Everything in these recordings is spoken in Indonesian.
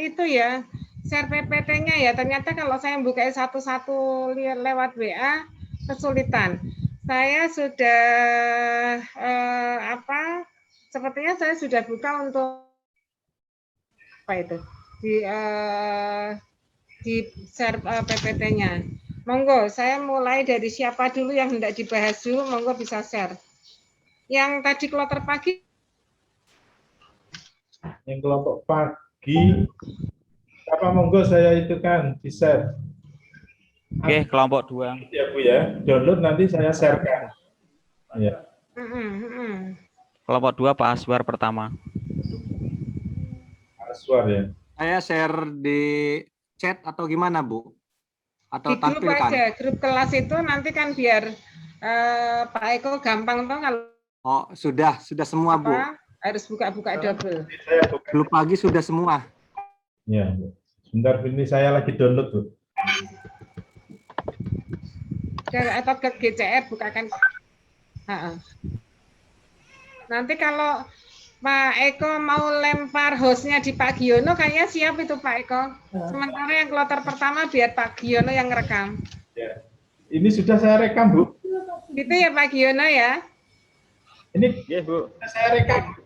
itu ya, share PPT-nya ya. Ternyata kalau saya buka satu-satu lewat WA kesulitan. Saya sudah sepertinya saya sudah buka untuk apa itu di share PPT-nya. Monggo, saya mulai dari siapa dulu yang hendak dibahas dulu, monggo bisa share. Yang tadi kloter pagi. Yang kelompok pagi, apa monggo saya itu kan di share. Oke, kelompok 2. Ya Bu ya, download nanti saya sharekan. Ya. Kelompok 2 Pak Aswar pertama. Aswar ya. Saya share di chat atau gimana Bu? Atau Di grup tampilkan? aja, grup kelas itu nanti kan biar Pak Eko gampang toh kalau. Oh, sudah semua Bu. Harus buka-buka double. Grup pagi sudah semua. Ya, sebentar ini saya lagi download Bu. Atau ke GCR bukakan. Nanti kalau Pak Eko mau lempar hostnya di Pak Giono, kayaknya siap itu Pak Eko. Sementara yang kloter pertama biar Pak Giono yang rekam. Ya. Ini sudah saya rekam Bu. Gitu ya Pak Giono ya. Ini ya, Bu. Saya rekam.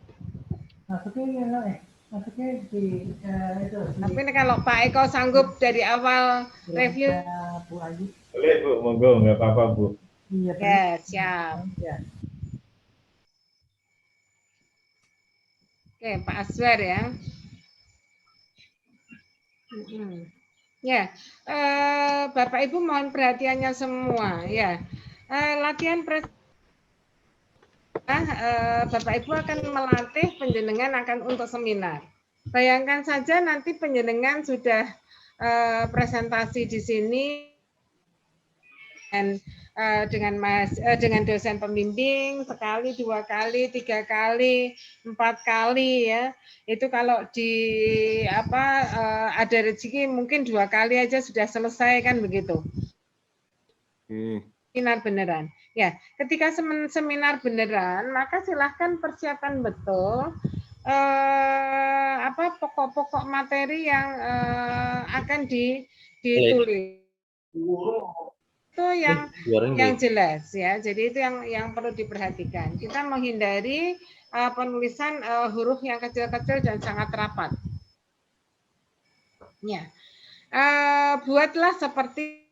Masuknya di itu. Tapi kalau Pak Eko sanggup dari awal review. Boleh Bu, monggo, nggak apa-apa Bu. Iya. Ya, siap. Ya. Oke, Pak Aswar ya. Ya, Bapak Ibu mohon perhatiannya semua ya. Latihan Bapak Ibu akan melatih penjenengan akan untuk seminar. Bayangkan saja nanti penjenengan sudah presentasi di sini dan dengan dosen pembimbing sekali, 2 kali, 3 kali, 4 kali ya. Itu kalau ada rezeki mungkin 2 kali aja sudah selesai kan begitu. Seminar beneran. Ya, ketika seminar beneran, maka silahkan persiapan betul pokok-pokok materi yang akan ditulis. Itu yang jelas ya. Jadi itu yang perlu diperhatikan. Kita menghindari penulisan huruf yang kecil-kecil dan sangat rapat. Ya. Buatlah seperti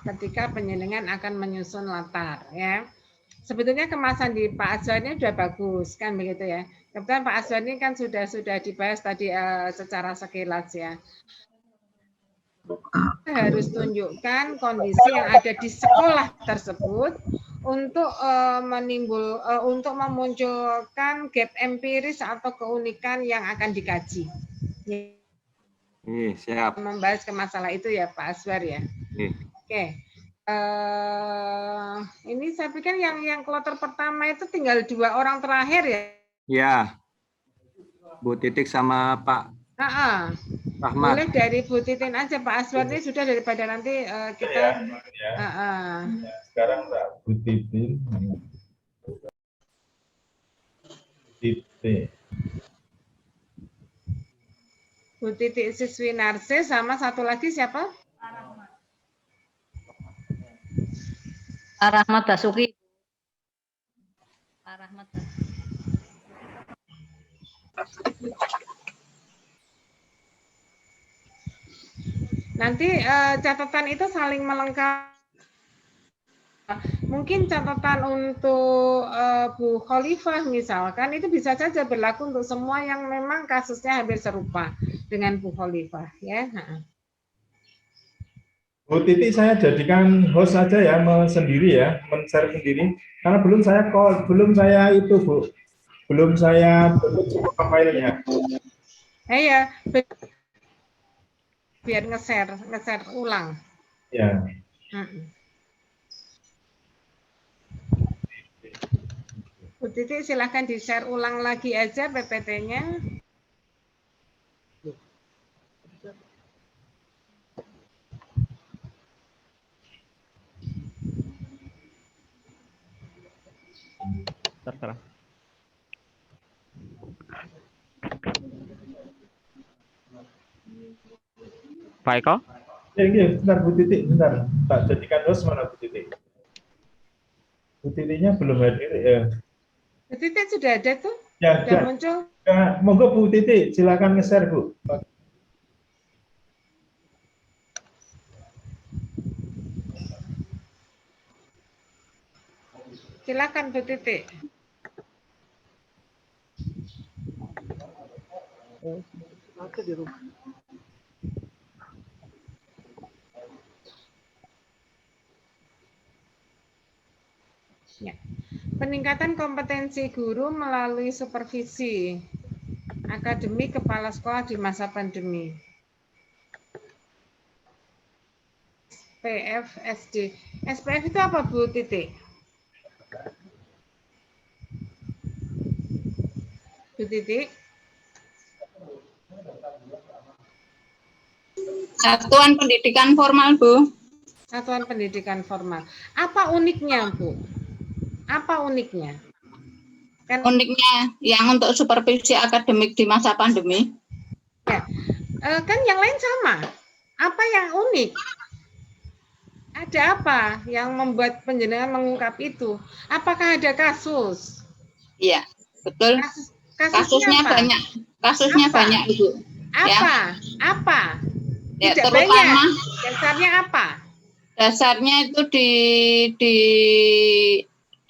ketika penjenengan akan menyusun latar ya. Sebetulnya kemasan di Pak Aswar ini sudah bagus kan begitu ya. Kebetulan Pak Aswar ini kan sudah dibahas tadi secara sekilas ya. Harus tunjukkan kondisi yang ada di sekolah tersebut untuk untuk memunculkan gap empiris atau keunikan yang akan dikaji. Siap. Membahas ke masalah itu ya Pak Aswar ya. Oke. Ini saya pikir yang kloter pertama itu tinggal 2 orang terakhir ya. Ya. Bu Titik sama Pak Rahmat. Boleh dari Bu Titin aja, Pak Aswar ini sudah daripada nanti kita. Sekarang Mbak Bu Titin. Bu Titik siswi Narsis sama satu lagi siapa? Pak Rahmat Basuki. Pak Rahmat Nanti catatan itu saling melengkapi. Mungkin catatan untuk Bu Khalifah misalkan itu bisa saja berlaku untuk semua yang memang kasusnya hampir serupa dengan Bu Khalifah ya. Bu Titi saya jadikan host saja ya, sendiri ya, men-share sendiri. Karena belum saya itu Bu, belum saya bentuk semua filenya. Ya, biar nge-share ulang. Ya. Bu Titi silahkan di-share ulang lagi aja PPT-nya. Terserah. Pak Eko? Ya, bentar Bu Titik, bentar. Tak jadikan host mana Bu Titik? Bu Titiknya belum hadir ya. Bu Titik sudah ada tuh, Ya, sudah ya. muncul. Ya, monggo Bu Titik, silakan nge-share Bu. Silakan Bu Titik. Ya. Peningkatan kompetensi guru melalui supervisi akademik kepala sekolah di masa pandemi. SPF SD. SPF itu apa Bu Titik? Bu Titik? Satuan pendidikan formal, Bu. Satuan pendidikan formal. Apa uniknya Bu? Apa uniknya? Kan, Uniknya yang untuk supervisi akademik di masa pandemi. ya, kan yang lain sama. Apa yang unik? Ada apa yang membuat penjenengan mengungkap itu? Apakah ada kasus? Iya, betul. Kasusnya apa? banyak. Kasusnya Apa? banyak, Ibu. Apa? Apa? Ya, Tidak terutama banyak. Dasarnya apa? dasarnya itu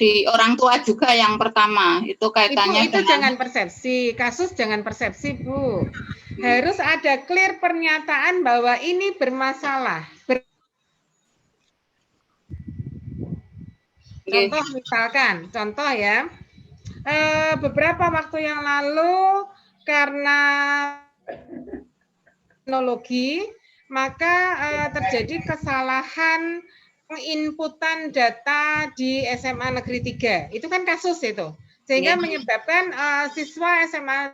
di orang tua juga yang pertama. Itu kaitannya Ibu, itu dengan jangan persepsi. Kasus jangan persepsi, Bu. Harus ada clear pernyataan bahwa ini bermasalah. Contoh misalkan, contoh ya, beberapa waktu yang lalu karena teknologi, maka terjadi kesalahan penginputan data di SMA Negeri 3. Itu kan kasus itu. Sehingga menyebabkan siswa SMA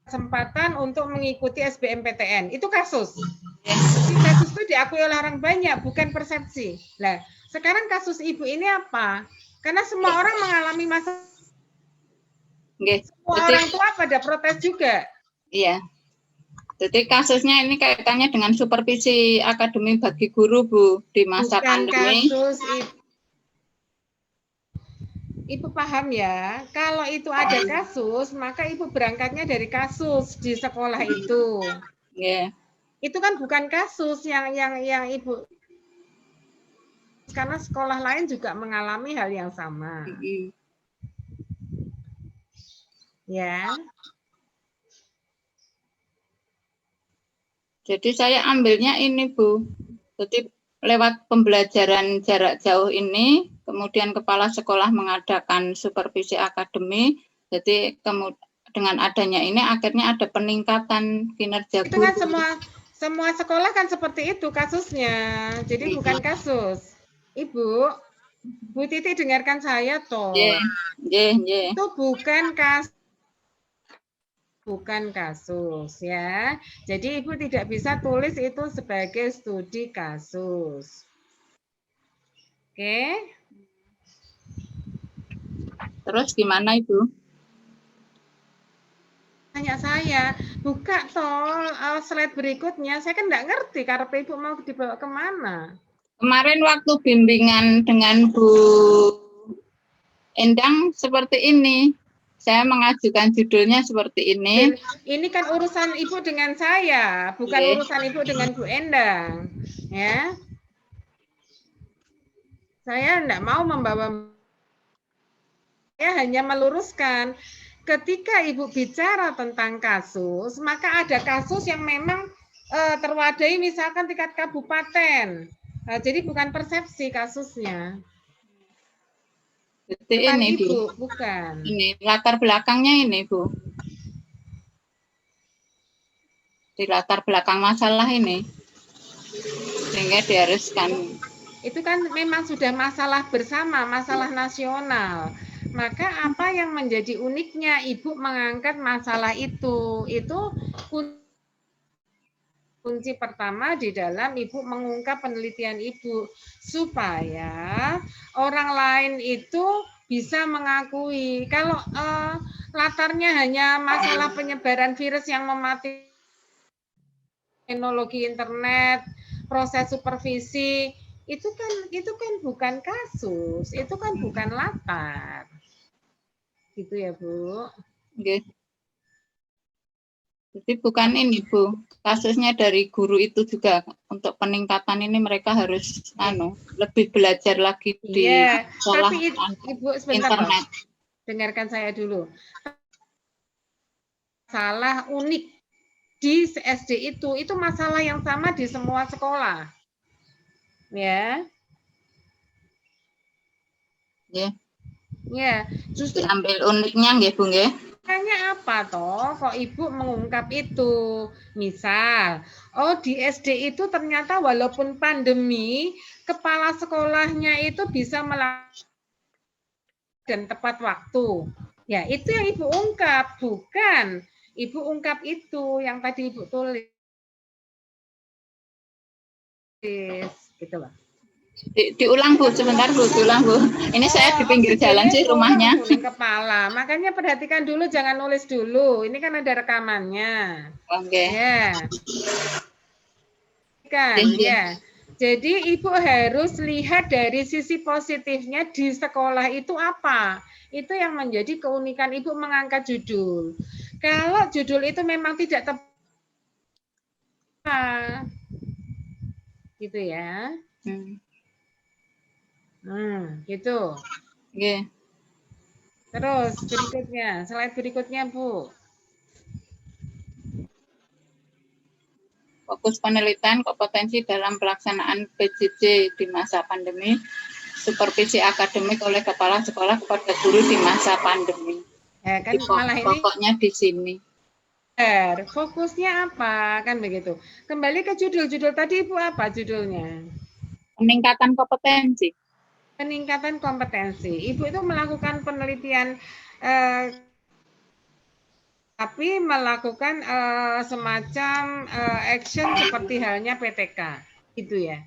kesempatan untuk mengikuti SBMPTN. Itu kasus. Jadi kasus itu diakui oleh orang banyak, bukan persepsi. Nah, sekarang kasus ibu ini apa? Karena semua orang mengalami masalah. Semua orang tua pada protes juga. Iya. Jadi kasusnya ini kaitannya dengan supervisi akademi bagi guru, Bu, di masa pandemi. Kasus Ibu paham ya, kalau itu ada kasus, maka Ibu berangkatnya dari kasus di sekolah itu. Yeah. Itu kan bukan kasus yang Ibu, karena sekolah lain juga mengalami hal yang sama. Ya. Jadi saya ambilnya ini, Bu. Jadi lewat pembelajaran jarak jauh ini, kemudian kepala sekolah mengadakan supervisi akademi. Jadi dengan adanya ini akhirnya ada peningkatan kinerja itu guru. Kan semua sekolah kan seperti itu kasusnya. Jadi bukan kasus. Ibu, Bu Titi dengarkan saya toh. Itu bukan kasus. Bukan kasus ya. Jadi Ibu tidak bisa tulis itu sebagai studi kasus. Oke. Terus gimana Ibu? Tanya saya, buka toh slide berikutnya. Saya kan nggak ngerti karena Ibu mau dibawa kemana. Kemarin waktu bimbingan dengan Bu Endang seperti ini. Saya mengajukan judulnya seperti ini. Ini kan urusan Ibu dengan saya, bukan urusan Ibu dengan Bu Endang. Ya. Saya enggak mau membawa, saya hanya meluruskan. Ketika Ibu bicara tentang kasus, maka ada kasus yang memang terwadai misalkan tingkat kabupaten. Jadi bukan persepsi kasusnya. Jadi bukan ini Ibu, Bu. Bukan. Ini latar belakangnya ini Bu. Di latar belakang masalah ini. Sehingga diharuskan. Itu kan memang sudah masalah bersama, masalah nasional. Maka apa yang menjadi uniknya Ibu mengangkat masalah itu? Itu kunci pertama di dalam Ibu mengungkap penelitian Ibu supaya orang lain itu bisa mengakui. Kalau latarnya hanya masalah penyebaran virus yang mematikan teknologi internet, proses supervisi, itu kan bukan kasus, itu kan bukan latar. Gitu ya, Bu. Oke. Jadi bukan ini, Bu. Kasusnya dari guru itu juga untuk peningkatan ini mereka harus lebih belajar lagi di sekolah tapi Ibu sebentar, internet. Dengarkan saya dulu. Masalah unik di SD itu masalah yang sama di semua sekolah. Ya. Ya, justru diambil uniknya nggih, Bu nggih. Makanya apa toh kok Ibu mengungkap itu? Misal, di SD itu ternyata walaupun pandemi, kepala sekolahnya itu bisa melakukan dan tepat waktu. Ya, itu yang Ibu ungkap, bukan Ibu ungkap itu yang tadi Ibu tulis. Gitu loh. Diulang, Bu, sebentar, Bu, diulang, Bu. Ini saya di pinggir jalan sih rumahnya. Kepala. Makanya perhatikan dulu, jangan nulis dulu. Ini kan ada rekamannya. Oke. Ya. Kan, ya. Jadi Ibu harus lihat dari sisi positifnya di sekolah itu apa. Itu yang menjadi keunikan Ibu mengangkat judul. Kalau judul itu memang tidak tepat, gitu ya. Gitu. Oke. Terus berikutnya, slide berikutnya, Bu. Fokus penelitian kompetensi dalam pelaksanaan PJJ di masa pandemi, supervisi akademik oleh kepala sekolah kepada guru di masa pandemi. Ya, kan malah ini pokoknya di sini. Fokusnya apa? Kan begitu. Kembali ke judul tadi, Ibu, apa judulnya? Peningkatan kompetensi. Peningkatan kompetensi. Ibu itu melakukan penelitian tapi melakukan semacam action seperti halnya PTK, gitu ya.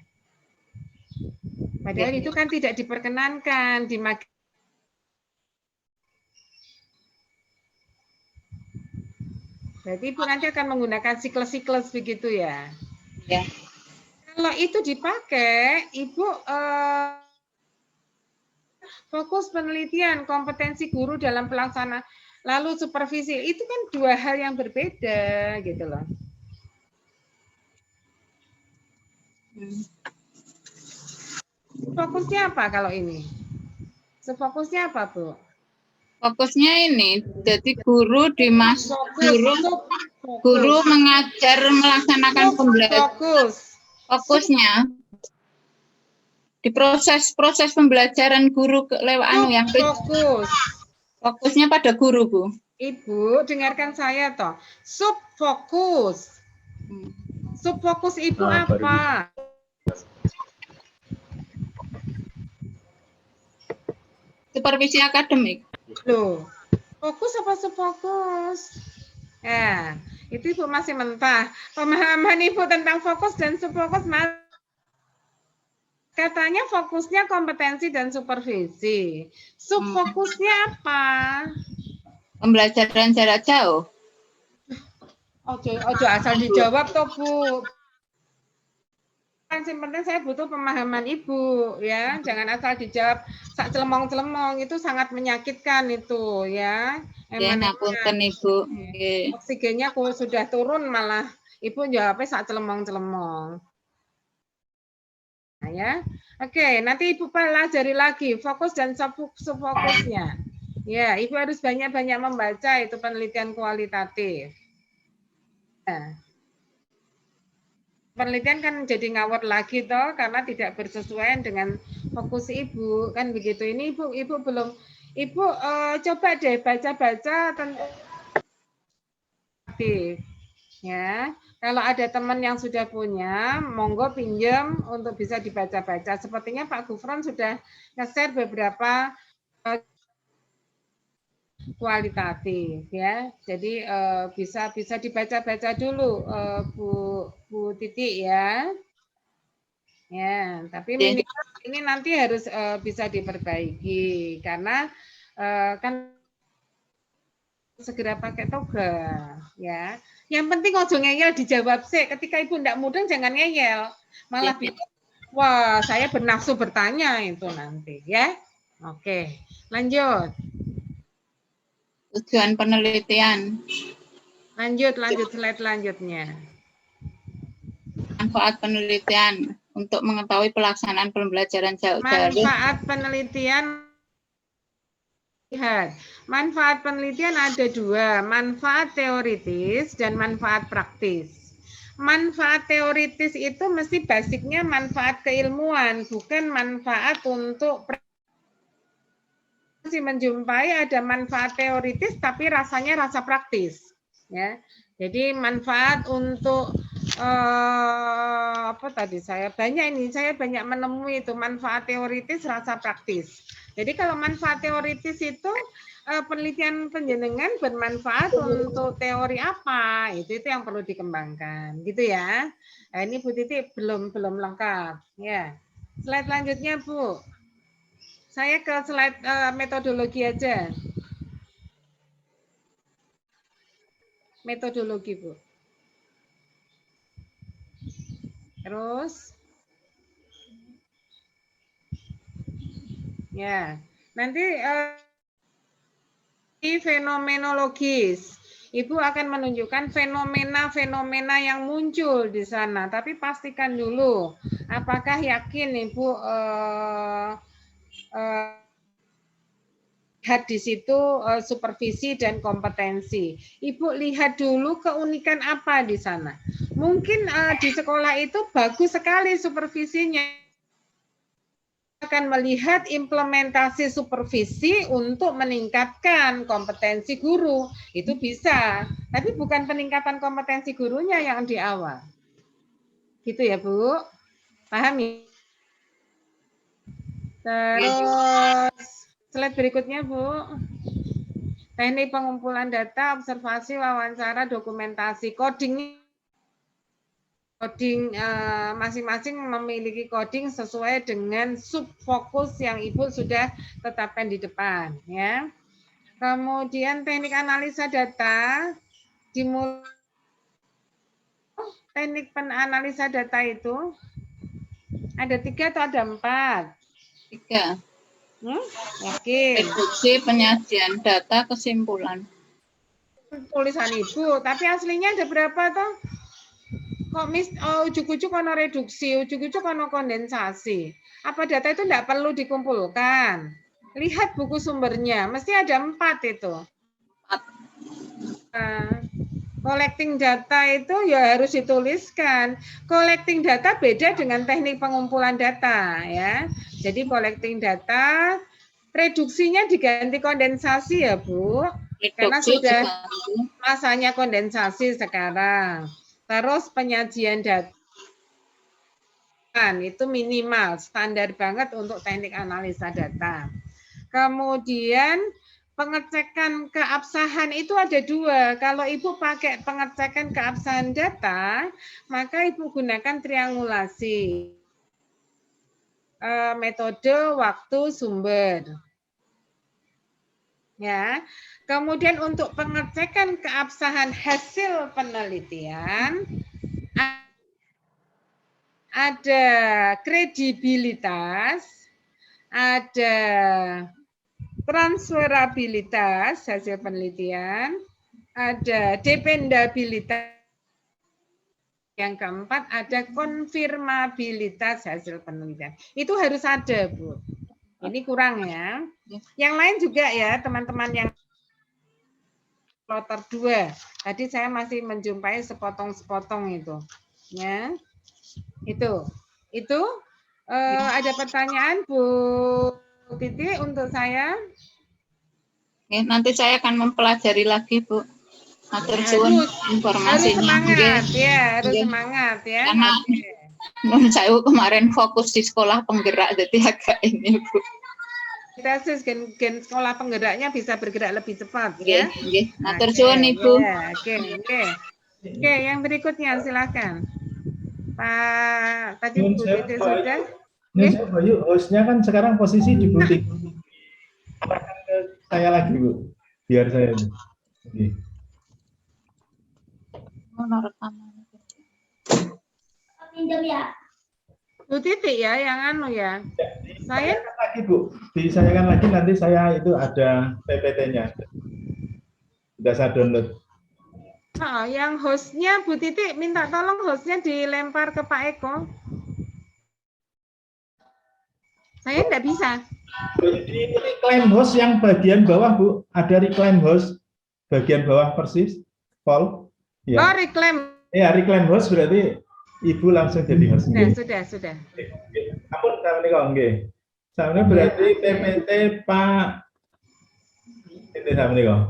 Padahal itu kan tidak diperkenankan di Berarti Ibu nanti akan menggunakan siklus-siklus begitu ya. Ya. Kalau itu dipakai, Ibu fokus penelitian kompetensi guru dalam pelaksanaan lalu supervisi, itu kan dua hal yang berbeda gitu loh. Fokusnya apa kalau ini? Fokusnya apa, Bu? Fokusnya ini, jadi guru guru mengajar melaksanakan pembelajaran. Fokusnya di proses pembelajaran guru lewat yang fokusnya pada guru, Bu. Ibu dengarkan saya toh. Subfokus Ibu apa? Supervisi akademik. Loh, fokus apa subfokus? Ya, itu Ibu masih mentah. Pemahaman Ibu tentang fokus dan subfokus katanya fokusnya kompetensi dan supervisi. Subfokusnya apa? Pembelajaran jarak jauh. Ojo asal dijawab toh, Bu. Yang penting saya butuh pemahaman Ibu ya, jangan asal dijawab sak celemong-celemong, itu sangat menyakitkan itu ya. Ngapunten Ibu. Oksigennya kok sudah turun malah Ibu jawabnya sak celemong-celemong. Nah, ya. Oke, nanti Ibu pelajari lagi fokus dan subfokusnya. Ya, Ibu harus banyak-banyak membaca itu penelitian kualitatif. Nah. Penelitian kan jadi ngawur lagi toh karena tidak bersesuaian dengan fokus Ibu kan begitu. Ini Ibu belum coba deh baca-baca tentang ya. Kalau ada teman yang sudah punya, monggo pinjam untuk bisa dibaca-baca. Sepertinya Pak Gufron sudah nge-share beberapa kualitatif ya. Jadi bisa dibaca-baca dulu Bu Titi ya. Ya, tapi minimal ini nanti harus bisa diperbaiki karena kan segera pakai toga ya. Yang penting ojo ngeyel dijawab sih. Ketika Ibu ndak mudeng jangan ngeyel. Malah bilang, wah saya bernafsu bertanya itu nanti ya. Oke, lanjut. Tujuan penelitian. Lanjut slide selanjutnya. Manfaat penelitian untuk mengetahui pelaksanaan pembelajaran jarak jauh. Manfaat penelitian. Lihat, manfaat penelitian ada dua, manfaat teoritis dan manfaat praktis. Manfaat teoritis itu mesti basicnya manfaat keilmuan, bukan manfaat untuk menjumpai ada manfaat teoritis tapi rasanya rasa praktis. Ya, jadi manfaat untuk apa tadi saya banyak menemui itu manfaat teoritis rasa praktis. Jadi kalau manfaat teoritis itu penelitian penjenengan bermanfaat untuk teori apa itu yang perlu dikembangkan gitu ya. Nah, ini Bu Titi belum lengkap ya. Slide selanjutnya Bu. Saya ke slide metodologi aja. Metodologi Bu. Terus ya, nanti fenomenologis. Ibu akan menunjukkan fenomena-fenomena yang muncul di sana, tapi pastikan dulu apakah yakin Ibu lihat di situ supervisi dan kompetensi. Ibu lihat dulu keunikan apa di sana. Mungkin di sekolah itu bagus sekali supervisinya. Akan melihat implementasi supervisi untuk meningkatkan kompetensi guru. Itu bisa. Tapi bukan peningkatan kompetensi gurunya yang di awal. Gitu ya, Bu? Paham ya? Terus slide berikutnya, Bu. Teknik pengumpulan data, observasi, wawancara, dokumentasi, coding masing-masing memiliki coding sesuai dengan subfokus yang Ibu sudah tetapkan di depan, ya. Kemudian teknik analisa data dimulai. Teknik penganalisa data itu ada 3 atau ada 4? 3. Yakin? Reduksi, penyajian data, kesimpulan. Tulisan Ibu, tapi aslinya ada berapa toh? Kok ujuk-ujuk ono reduksi, ujuk-ujuk ono kondensasi. Apa data itu tidak perlu dikumpulkan? Lihat buku sumbernya, mesti ada 4 itu. Collecting data itu ya harus dituliskan. Collecting data beda dengan teknik pengumpulan data ya. Jadi collecting data, reduksinya diganti kondensasi ya Bu. Karena sudah masanya kondensasi sekarang. Terus penyajian data itu minimal, standar banget untuk teknik analisa data. Kemudian pengecekan keabsahan itu ada 2. Kalau Ibu pakai pengecekan keabsahan data, maka Ibu gunakan triangulasi. Metode, waktu, sumber. Ya. Kemudian untuk pengecekan keabsahan hasil penelitian, ada kredibilitas, ada transferabilitas hasil penelitian, ada dependabilitas, yang keempat ada konfirmabilitas hasil penelitian. Itu harus ada, Bu. Ini kurang ya. Yang lain juga ya, teman-teman yang kloter 2. Tadi saya masih menjumpai sepotong-sepotong itu. Ya. Itu ada pertanyaan Bu Titi untuk saya? Ya, nanti saya akan mempelajari lagi, Bu. Matur suwun informasinya. Harus semangat ya. Karena saya kemarin fokus di sekolah penggerak, jadi agak ini, Bu. Kita gen sekolah penggeraknya bisa bergerak lebih cepat ya. Matur suwun Ibu. Oke, yang berikutnya silakan. Pak, tadi Bu Titi sudah. Bayu, hostnya kan sekarang posisi di butik. Saya lagi Bu, biar saya. Pinjam ya. Bu Titik ya yang anu ya. Saya lagi Bu, disayankan lagi nanti saya itu ada PPT-nya. Sudah saya download. yang hostnya Bu Titik minta tolong hostnya dilempar ke Pak Eko. Saya enggak bisa. Di reclaim host yang bagian bawah Bu, ada reclaim host bagian bawah persis, Paul. Ya. Oh, reclaim. Ya, reclaim host berarti Ibu langsung jadi host. Sudah. Ampun, sama nih kok, nggih. Sama berarti PPT Pak ini sama nih kok.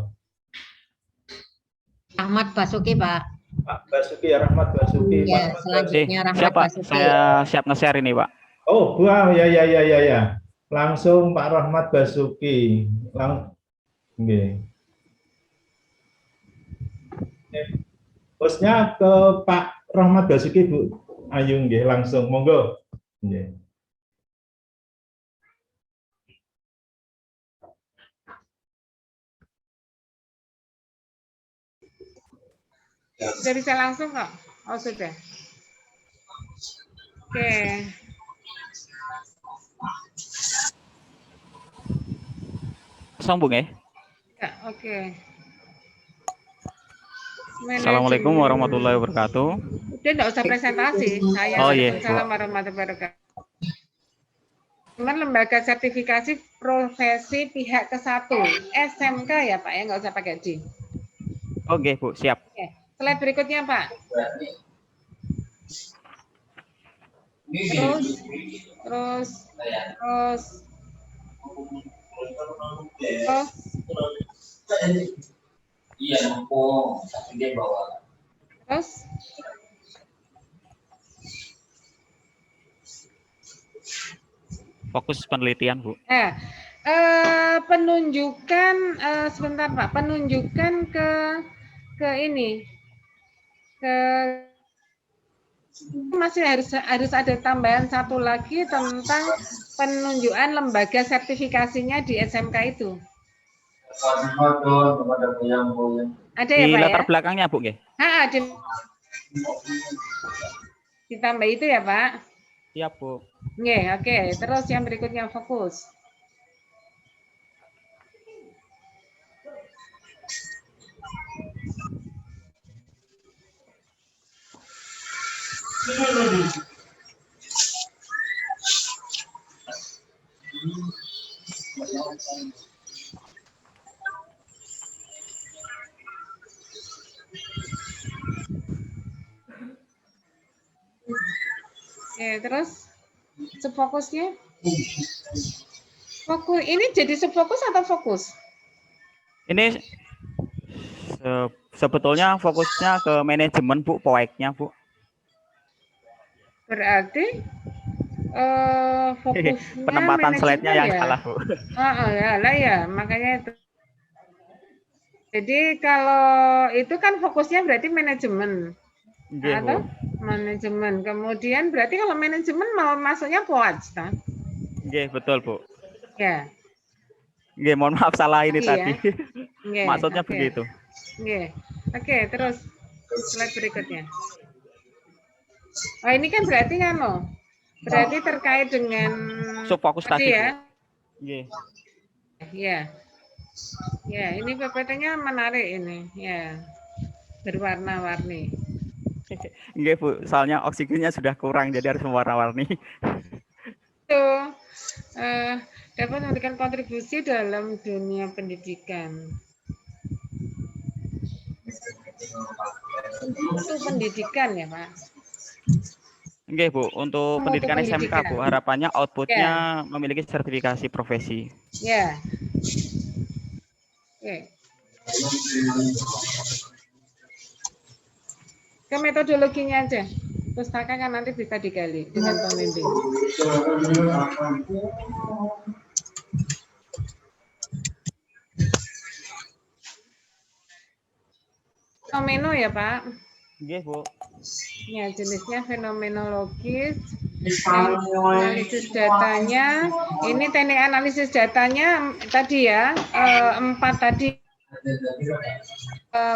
Ahmad Basuki, Pak. Pak Basuki, Rahmat Basuki. Ya, Pak selanjutnya Rahmat Siap Pak, Basuki. saya siap nge-share ini Pak. Oh, wow, ya. Langsung Pak Rahmat Basuki. Nggih. Hostnya ke Pak Rahmat Basuki Bu Ayu nggih, langsung monggo. Nggih. Sudah bisa langsung kok? Oh, sudah. Oke. Sambung ya. Ya, oke. Assalamualaikum warahmatullahi wabarakatuh. Udah enggak usah presentasi. Saya Oh, iya. Waalaikumsalam warahmatullahi wabarakatuh. Cuman lembaga sertifikasi profesi pihak ke-1 SMK ya Pak ya, nggak usah pakai D. Oke Bu, siap. Oke. Slide berikutnya Pak. Terus. Iya, mumpung tapi dia bawa. Terus. Fokus penelitian Bu. Penunjukan sebentar Pak, penunjukan ke ini ke masih harus ada tambahan satu lagi tentang penunjukan lembaga sertifikasinya di SMK itu. Ada ya Di Pak latar ya? belakangnya Bu nggih. Ditambah itu ya Pak? Siap Bu. Oke. Terus yang berikutnya fokus. Oke, terus subfokusnya? Fokus ini jadi subfokus atau fokus? Ini sebetulnya fokusnya ke manajemen Bu, proyeknya Bu. Berarti fokusnya penempatan slide-nya yang ya? salah Bu. Ya, makanya itu. Jadi kalau itu kan fokusnya berarti manajemen. Nggih, Atau Bu. manajemen. Kemudian berarti kalau manajemen mau masuknya POAJ, kan? Nggih, betul Bu. Ya. Nggih, mohon maaf salah ini Iya. tadi. Nggih, Maksudnya oke. begitu. Oke. Oke, terus slide berikutnya. Oh, ini kan berarti kan loh. Berarti terkait dengan Subfokus tadi Bu. ya. Nggih. Ya, ini PPT-nya menarik ini. Ya. Berwarna-warni. Nggih Bu, soalnya oksigennya sudah kurang jadi harus mewarna-warni. Itu dapat memberikan kontribusi dalam dunia pendidikan. Itu pendidikan ya Pak? Nggih Bu, untuk Untuk pendidikan SMK pendidikan. Bu, harapannya outputnya memiliki sertifikasi profesi. Ya. Oke. Ke metodologinya aja. Pustaka kan nanti bisa digali dengan pembimbing. Fenomeno ya Pak? Nggih Bu. Ya, jenisnya fenomenologis. Analisis datanya. Ini teknik analisis datanya tadi ya, 4 tadi.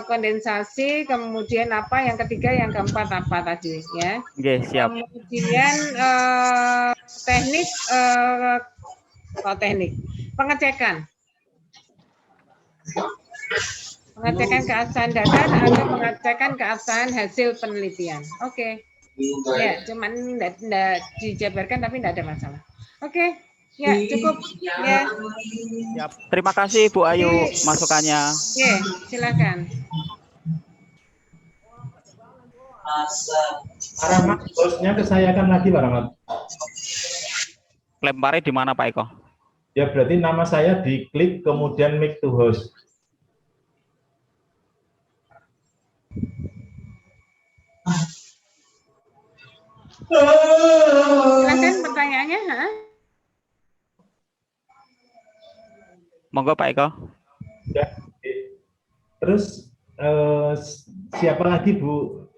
kondensasi, kemudian apa yang ketiga, yang keempat apa tadi ya. Oke, siap. Kemudian teknik pengecekan keabsahan data atau pengecekan keabsahan hasil penelitian. Oke. Ya, cuman enggak dijabarkan tapi enggak ada masalah. Oke. Ya, cukup ya. Siap. Terima kasih Bu Ayu masukannya. Oke, silakan. Pak Rahmat, hostnya ke saya kan lagi Pak Rahmat. Lemparnya di mana Pak Eko? Ya berarti nama saya diklik kemudian make to host. Silakan pertanyaannya, ha? Monggo Pak Eko. Ya. Oke. Terus siapa lagi Bu?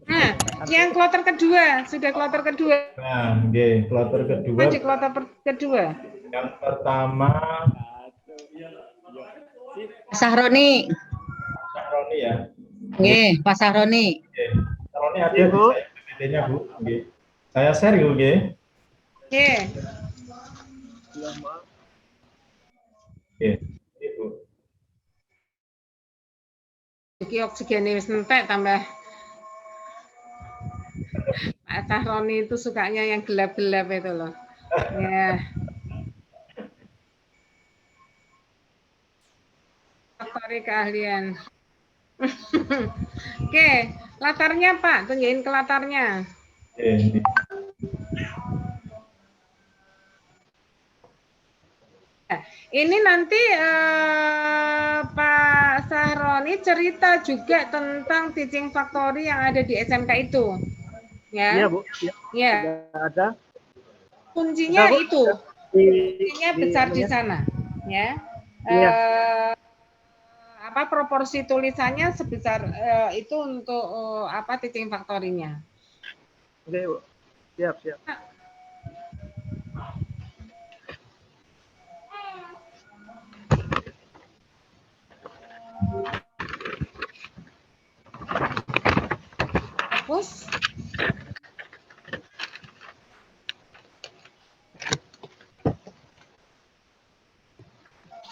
Nah, yang kloter kedua, sudah kloter kedua. Nah, oke, kloter kedua. Di kloter kedua. Yang pertama Sahroni. Sahroni ya. Nggih, Pak Sahroni. Oke. Sahroni ada di saya PPT-nya Bu. Oke. Saya share yuk, oke. Oke. Oke, Bu. Iki oksigen wis entek tambah Pak Sahroni itu sukanya yang gelap-gelap itu loh. Ya. Faktori keahlian. Oke, latarnya Pak, tunjukin ke latarnya. Oke. Ini nanti Pak Sahroni cerita juga tentang teaching factory yang ada di SMK itu. Ya. Iya, Bu. Ya. Ada. Kuncinya Ada, Bu. itu. Kuncinya besar di sana, ya. Iya. Apa proporsi tulisannya sebesar itu untuk apa teaching factory-nya. Oke, Bu. Siap, siap. Fokus.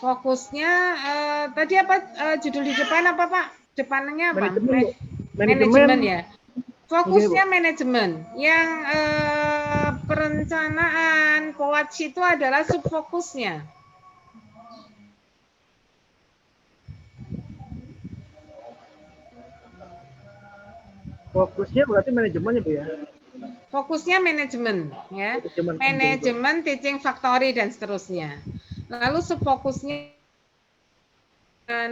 Fokusnya tadi apa judul di depan apa Pak? Depannya apa? Manajemen ya. Fokusnya manajemen. Yang perencanaan coach itu adalah subfokusnya. Fokusnya berarti manajemennya, Bu ya. Fokusnya manajemen ya. Manajemen, teaching factory dan seterusnya. Lalu subfokusnya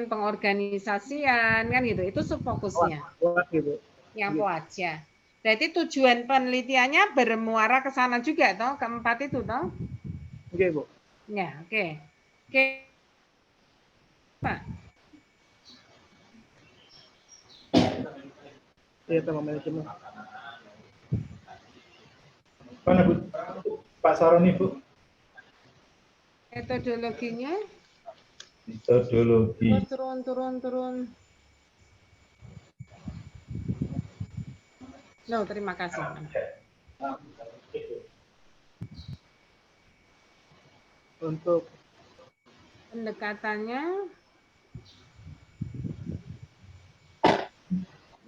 pengorganisasian kan gitu. Itu subfokusnya. Yang POAC ya. Berarti tujuan penelitiannya bermuara ke sana juga toh, keempat itu toh. Oke, Bu. Ya, oke. Oke. Pak. Iya, sama manajemen. Mana Bu? Pak Sahroni Bu. Metodologinya. Metodologi. Turun. No, terima kasih. Untuk pendekatannya.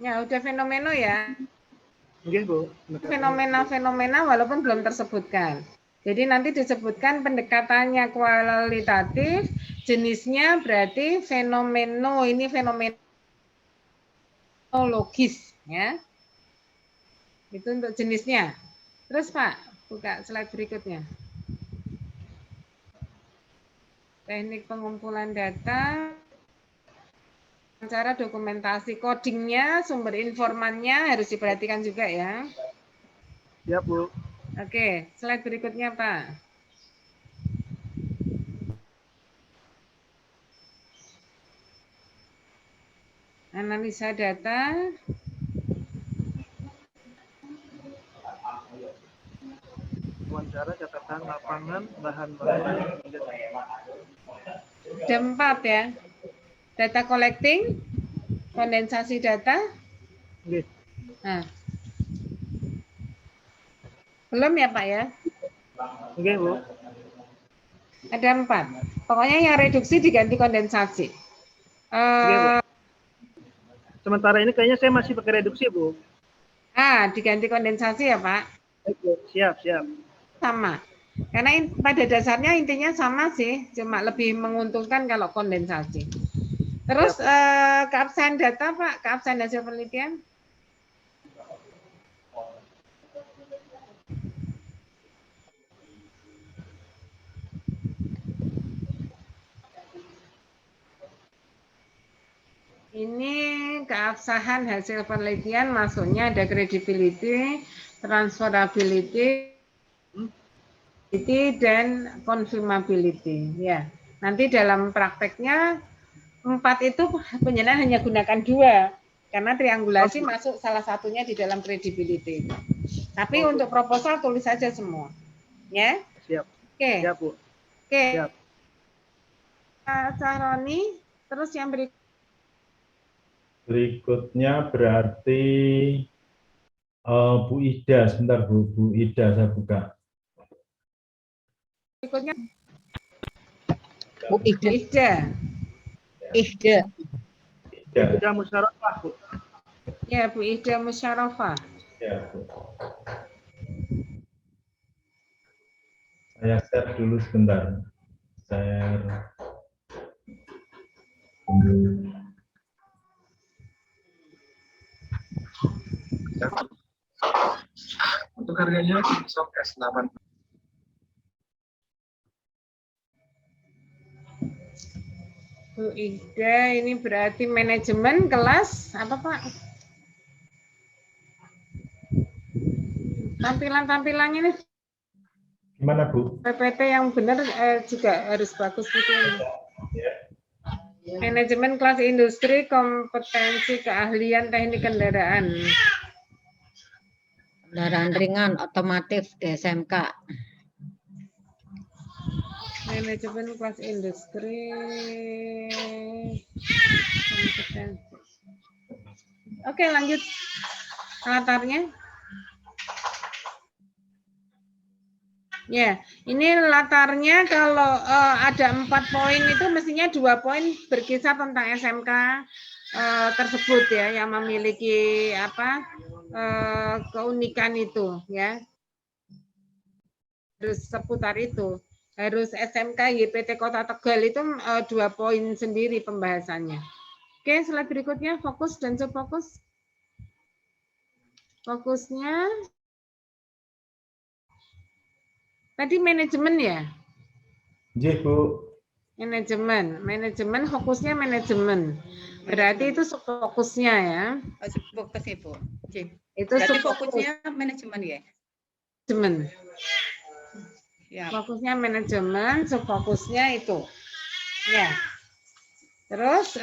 Ya, udah fenomena ya. oke, Bu. Fenomena walaupun belum tersebutkan. Jadi nanti disebutkan pendekatannya kualitatif, jenisnya berarti fenomeno, ini fenomenologis ya. Itu untuk jenisnya. Terus Pak, buka slide berikutnya. Teknik pengumpulan data, cara dokumentasi, codingnya, sumber informannya harus diperhatikan juga ya. Ya, Bu. Oke, slide berikutnya Pak. Analisa data. Wawancara, catatan lapangan, bahan-bahan. Ada 4 ya. Data collecting, kondensasi data. Nggih. Nah. Belum ya Pak ya? Nggih, Bu. Ada 4. Pokoknya yang reduksi diganti kondensasi. Nggih, Bu. Sementara ini kayaknya saya masih pakai reduksi, Bu. Diganti kondensasi ya Pak? Oke, siap. Sama. Karena pada dasarnya intinya sama sih, cuma lebih menguntungkan kalau kondensasi. Terus keabsahan data Pak, keabsahan hasil penelitian? Ini keabsahan hasil penelitian maksudnya ada credibility, transferability, dan confirmability. Ya, nanti dalam prakteknya 4 itu penilaian hanya gunakan 2 karena triangulasi masuk salah satunya di dalam credibility. Tapi untuk proposal tulis saja semua, ya. Siap. Oke. Siap, Bu. Oke. Siap. Sahroni, terus yang Berikutnya berarti Bu Ida, sebentar Bu Ida saya buka. berikutnya Bu Ida. Ida. Ida Musyawarah, Bu. Ya, Bu Ida Musyawarah. Ya, Bu. Saya share dulu sebentar. Share. Untuk harganya Microsoft S8. Bu Ida, ini berarti manajemen kelas apa Pak? Tampilan-tampilannya nih. Gimana Bu? PPT yang benar juga harus bagus gitu. Manajemen kelas industri, kompetensi keahlian teknik kendaraan. Kendaraan ringan otomotif di SMK. Manajemen kelas industri, kompetensi. Oke, lanjut. Latarnya. Ya, ini latarnya kalau ada 4 poin itu mestinya 2 poin berkisar tentang SMK tersebut ya, yang memiliki keunikan itu ya. Harus seputar itu. Harus SMK YPT Kota Tegal itu 2 poin sendiri pembahasannya. Oke, slide berikutnya fokus dan subfokus. Fokusnya tadi manajemen ya? Iya, Bu. Manajemen fokusnya manajemen. Berarti itu subfokusnya ya. Subfokus Ibu. Itu Berarti subfokus. fokusnya manajemen ya? Manajemen. Ya. Fokusnya manajemen, subfokusnya itu. Ya. Terus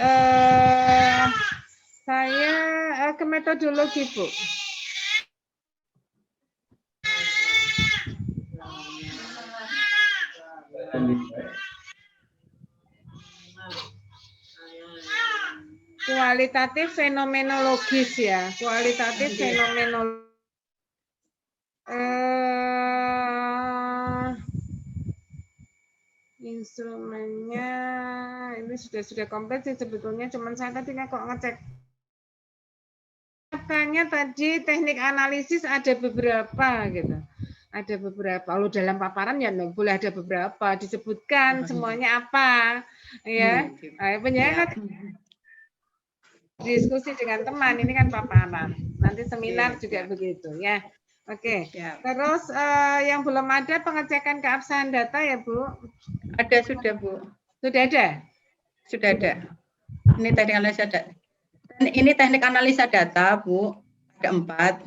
saya ke metodologi, Bu. Kualitatif fenomenologis ya, kualitatif fenomenologis. Instrumennya ini sudah komplit sih sebetulnya, cuman saya tadi kok ngecek. Katanya tadi teknik analisis ada beberapa gitu. Ada beberapa. Lalu dalam paparan ya boleh ada beberapa disebutkan semuanya apa ya. Penjelasan diskusi dengan teman ini kan paparan. Nanti seminar juga begitu ya. Oke. Terus yang belum ada pengecekan keabsahan data ya Bu? Ada sudah Bu. Sudah ada? Sudah ada. Ini teknik analisa data. Ini teknik analisa data Bu. Ada 4.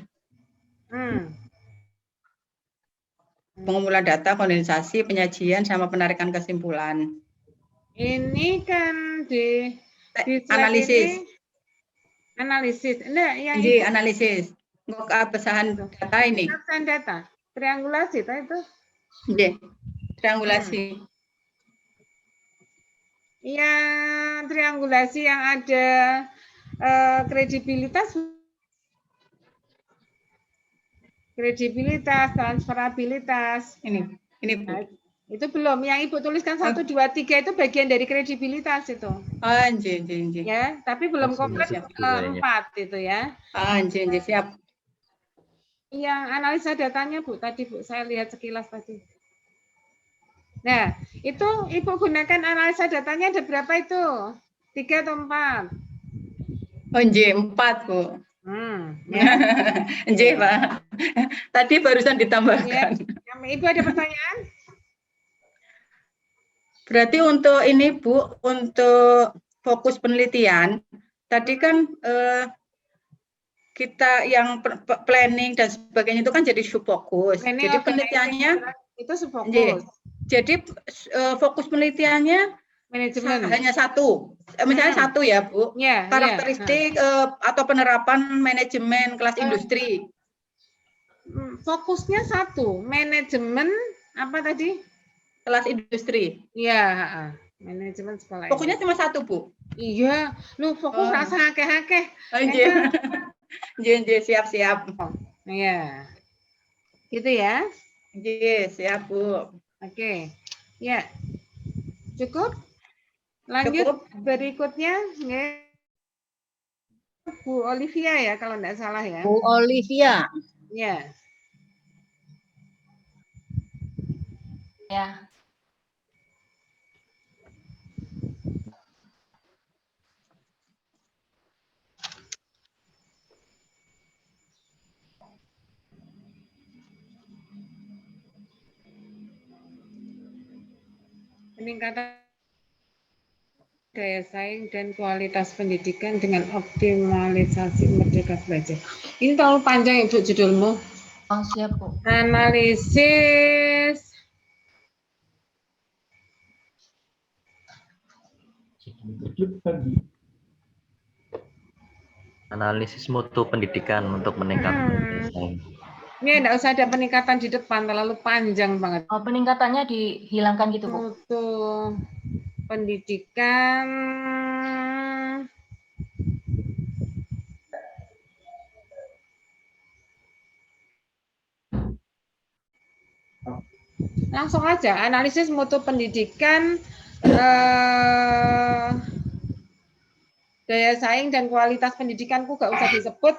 Pengumpulan data, kondensasi, penyajian, sama penarikan kesimpulan. Ini kan di analisis. Analisis. Enggak, yang Ini analisis. Keabsahan data ini. Keabsahan data. Triangulasi itu. Iya. Triangulasi. Iya, triangulasi yang ada kredibilitas, transferabilitas. Ini Bu. Nah, itu belum. Yang Ibu tuliskan 1, 2, 3 itu bagian dari kredibilitas itu. Oh, nggih. Ya, tapi belum komplit 4 itu ya. Ah, nggih, siap. Yang analisa datanya Bu tadi Bu, saya lihat sekilas tadi. Nah, itu Ibu gunakan analisa datanya ada berapa itu? 3 atau 4? Oh, nggih, 4 Bu. Ya. Nggih, Pak. Tadi barusan ditambahkan. Ya. Ibu ada pertanyaan? Berarti untuk ini Bu, untuk fokus penelitian, tadi kan kita yang planning dan sebagainya itu kan jadi subfokus. Jadi penelitiannya itu subfokus. Jadi fokus penelitiannya manajemen hanya satu, misalnya satu ya Bu. Ya, karakteristik atau penerapan manajemen kelas industri. Fokusnya satu, manajemen apa tadi? Kelas industri. Iya, manajemen sekolah. Fokusnya cuma satu Bu. Iya, lu fokus rasa akeh-akeh. Nggih, siap. Iya. Gitu ya? Nggih, siap Bu. Oke. Ya. Cukup? Lanjut berikutnya, nggih. Bu Olivia ya kalau enggak salah ya. Bu Olivia. Ya. Ya. Peningkatan daya saing dan kualitas pendidikan dengan optimalisasi merdeka belajar. Ini terlalu panjang Ibu judulmu. Oh, siap Bu. Analisis mutu pendidikan untuk meningkatkan daya saing. Ini enggak usah ada peningkatan di depan, terlalu panjang banget. Oh, peningkatannya dihilangkan gitu Bu. Mutu pendidikan langsung aja analisis mutu pendidikan daya saing dan kualitas pendidikanku gak usah disebut,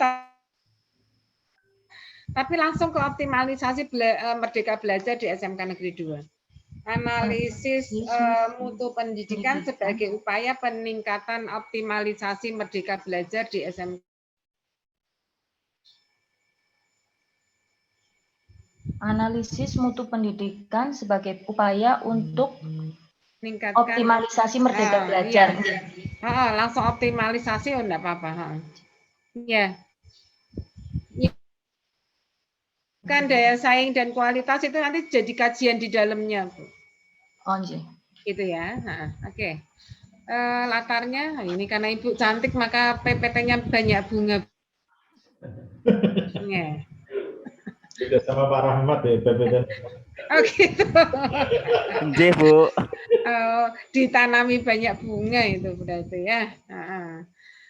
tapi langsung ke optimalisasi merdeka belajar di SMK Negeri 2. Analisis mutu pendidikan sebagai upaya peningkatan optimalisasi merdeka belajar di SMK. Analisis mutu pendidikan sebagai upaya untuk meningkatkan optimalisasi merdeka belajar. Iya. Langsung optimalisasi enggak apa-apa. Ya. Kan daya saing dan kualitas itu nanti jadi kajian di dalamnya, Bu. Oh, iya. Gitu ya. Oke. Latarnya ini karena Ibu cantik maka PPT-nya banyak bunga. Ya. Beda sama Pak Rahmat ya PPT. Oh gitu. Nggih, Bu. Ditanami banyak bunga itu berarti ya.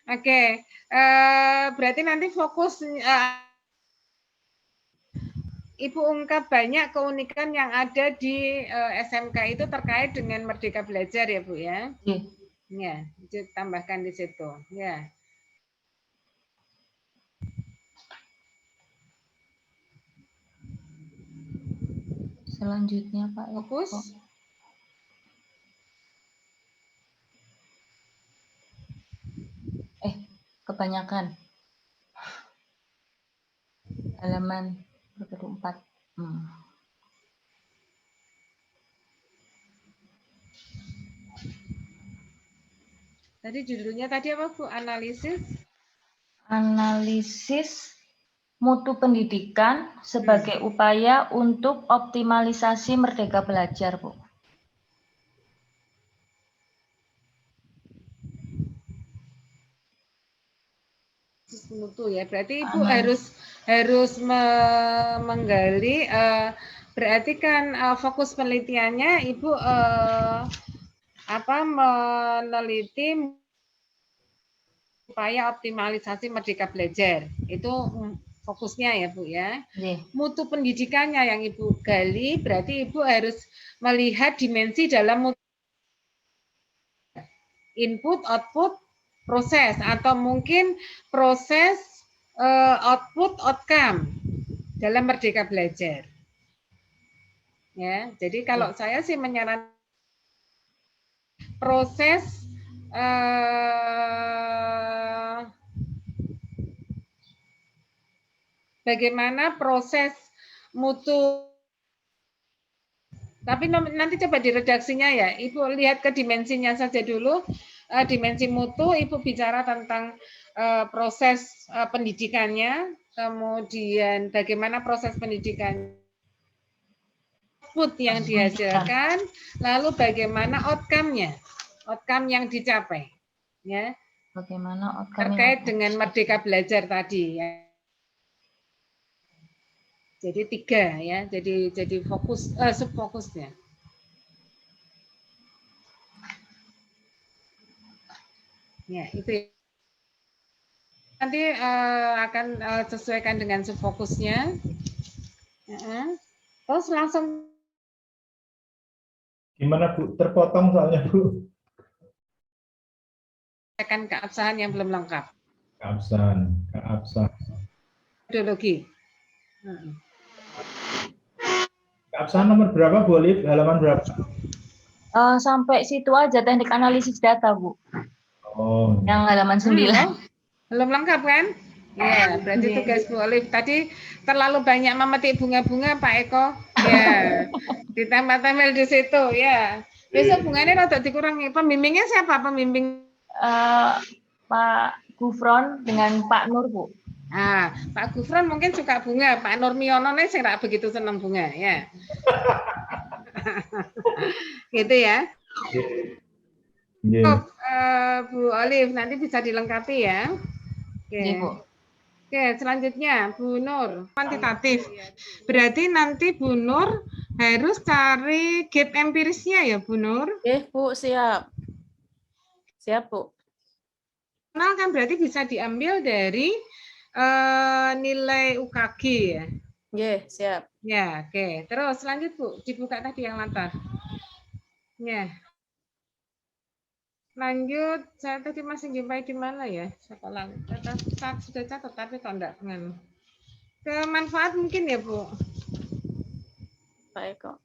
Oke. Berarti nanti fokus Ibu ungkap banyak keunikan yang ada di SMK itu terkait dengan Merdeka Belajar ya Bu ya. Ya, tambahkan di situ. Ya. Selanjutnya Pak. Fokus. Kebanyakan. Halaman 4. Tadi judulnya tadi apa Bu? Analisis mutu pendidikan sebagai upaya untuk optimalisasi merdeka belajar, Bu. Mutu ya. Berarti Ibu harus menggali. Berarti kan fokus penelitiannya Ibu meneliti upaya optimalisasi Merdeka Belajar. Itu fokusnya ya Bu ya. Mutu pendidikannya yang Ibu gali, berarti Ibu harus melihat dimensi dalam mutu input, output, proses, atau mungkin proses, output, outcome dalam Merdeka Belajar. Ya, jadi kalau saya sih menyarankan proses bagaimana proses mutu. Tapi nanti coba diredaksinya ya, Ibu lihat ke dimensinya saja dulu. Dimensi mutu, Ibu bicara tentang proses pendidikannya, kemudian bagaimana proses pendidikan output yang dihasilkan, lalu bagaimana outcome-nya, outcome yang dicapai, ya. Bagaimana outcome terkait dengan Merdeka Belajar tadi, ya. Jadi 3 ya, jadi fokus subfokusnya. Ya, itu nanti akan sesuaikan dengan subfokusnya. Terus langsung Gimana Bu? Terpotong soalnya Bu. akan keabsahan yang belum lengkap. Keabsahan. Metodologi. Keabsahan nomor berapa, Bu Olive? Halaman berapa? Sampai situ aja, teknik analisis data, Bu. Oh. Yang halaman 9. Belum lengkap kan? Ya, berarti tugas Bu Olive tadi terlalu banyak memetik bunga-bunga Pak Eko. Ya, ditambah-tambah di situ ya. Besok bunganya rada dikurangi. Pembimbingnya siapa pembimbing? Pak Gufron dengan Pak Nur, Bu. Pak Gufron mungkin suka bunga, Pak Nurmiono nih saya nggak begitu senang bunga ya. Gitu ya. Bu Olive nanti bisa dilengkapi ya. Oke, selanjutnya Bu Nur, kuantitatif. Berarti nanti Bu Nur harus cari gap empirisnya ya Bu Nur? Bu, siap. Siap, Bu. Nah, kan berarti bisa diambil dari nilai UKG ya? Siap. Ya, oke. Terus lanjut Bu, dibuka tadi yang latar. Ya. Lanjut, saya tadi masih jumpai di mana ya? Saya sudah catat, tapi kok enggak dengan kemanfaat mungkin ya Bu? Pak Eko.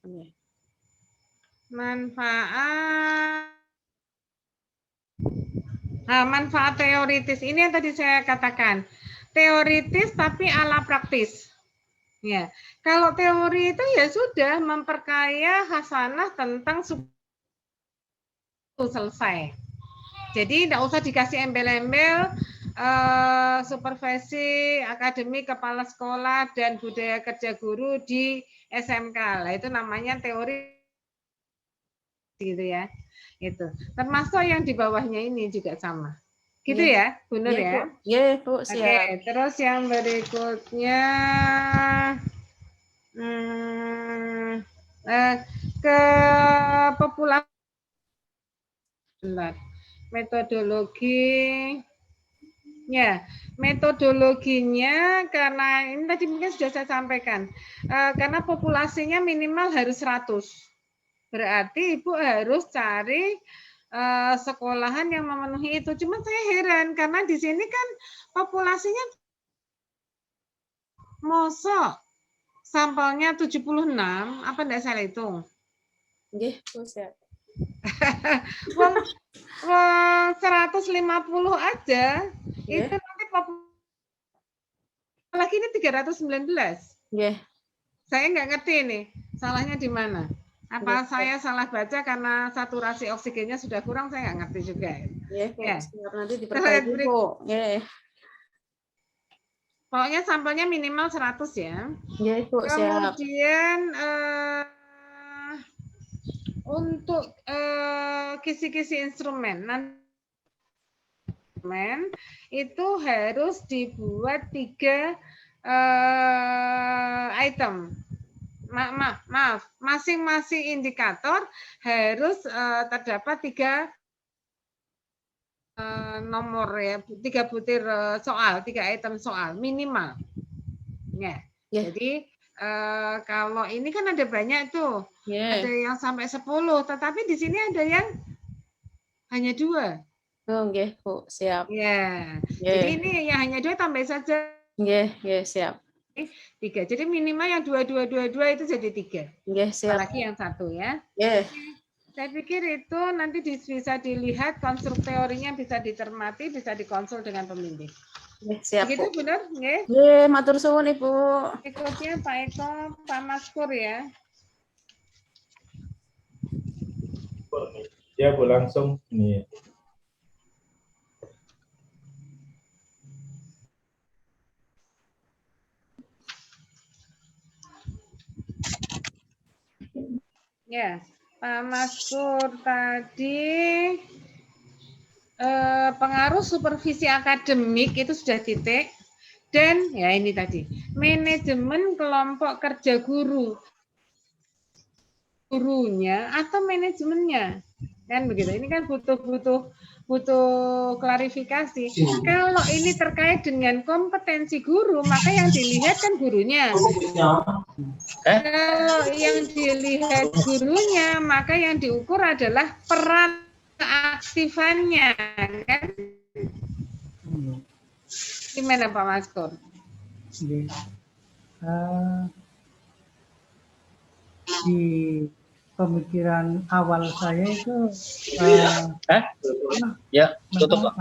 Manfaat. Manfaat teoritis ini yang tadi saya katakan. Teoritis tapi ala praktis. Ya, kalau teori itu ya sudah memperkaya hasanah tentang selesai. Jadi tidak usah dikasih embel-embel supervisi akademik kepala sekolah dan budaya kerja guru di SMK. Lah itu namanya teori gitu ya. Itu. Termasuk yang di bawahnya ini juga sama. Gitu ya, Bu Nur ya? Iya, Bu, siap. Oke, terus yang berikutnya ke populasi. Metodologi. Ya, metodologinya karena ini tadi mungkin sudah saya sampaikan. Karena populasinya minimal harus 100. Berarti Ibu harus cari sekolahan yang memenuhi itu. Cuma saya heran karena di sini kan populasinya mosok sampelnya 76, apa enggak salah hitung? Nggih, Bu, siap. 150 aja itu nanti lagi ini 319. Saya nggak ngerti ini salahnya di mana. Apa saya salah baca karena saturasi oksigennya sudah kurang, saya nggak ngerti juga. Nanti diperbaiki, Bu. Pokoknya sampelnya minimal 100 ya. Bu, siap. Kemudian untuk kisi-kisi instrumen itu harus dibuat 3 item. Maaf, masing-masing indikator harus terdapat 3 nomor ya, 3 butir soal, 3 item soal minimal. Ya. Jadi kalau ini kan ada banyak tuh, ada yang sampai 10, tetapi di sini ada yang hanya 2. Oh, nggih, Bu, siap. Ya. Jadi ini yang hanya 2 tambah saja. Nggih, siap. 3. Jadi minimal yang 2 itu jadi 3. Nggih, siap. Apalagi yang 1 ya. Nggih. Saya pikir itu nanti bisa dilihat, konstruk teorinya bisa dicermati, bisa dikonsul dengan pembimbing. Siap, Begitu Bu. benar? Nggih. Nggih, matur suwun Ibu. Berikutnya Pak Eko, Pak Maskur ya. Ya, Bu, langsung nih. Ya, Pak Maskur tadi pengaruh supervisi akademik itu sudah titik. Dan ya ini tadi, manajemen kelompok kerja gurunya atau manajemennya. Kan begitu. Ini kan butuh klarifikasi. Kalau ini terkait dengan kompetensi guru, maka yang dilihat kan gurunya. Kalau yang dilihat gurunya, maka yang diukur adalah peran keaktifannya, kan? Gimana Pak Maskur? Di pemikiran awal saya itu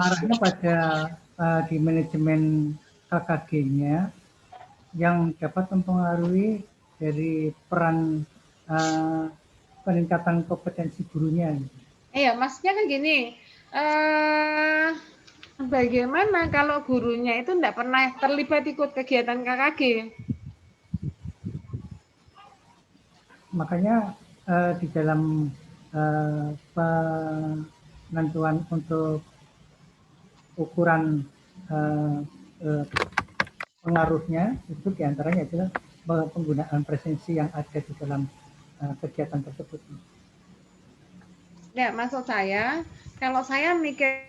arahnya pada di manajemen KKG-nya yang dapat mempengaruhi dari peran peningkatan kompetensi gurunya. Iya, maksudnya kan gini, bagaimana kalau gurunya itu tidak pernah terlibat ikut kegiatan KKG? Makanya di dalam penentuan untuk ukuran pengaruhnya itu diantaranya adalah penggunaan presensi yang ada di dalam kegiatan tersebut. Ya, maksud saya, kalau saya mikir,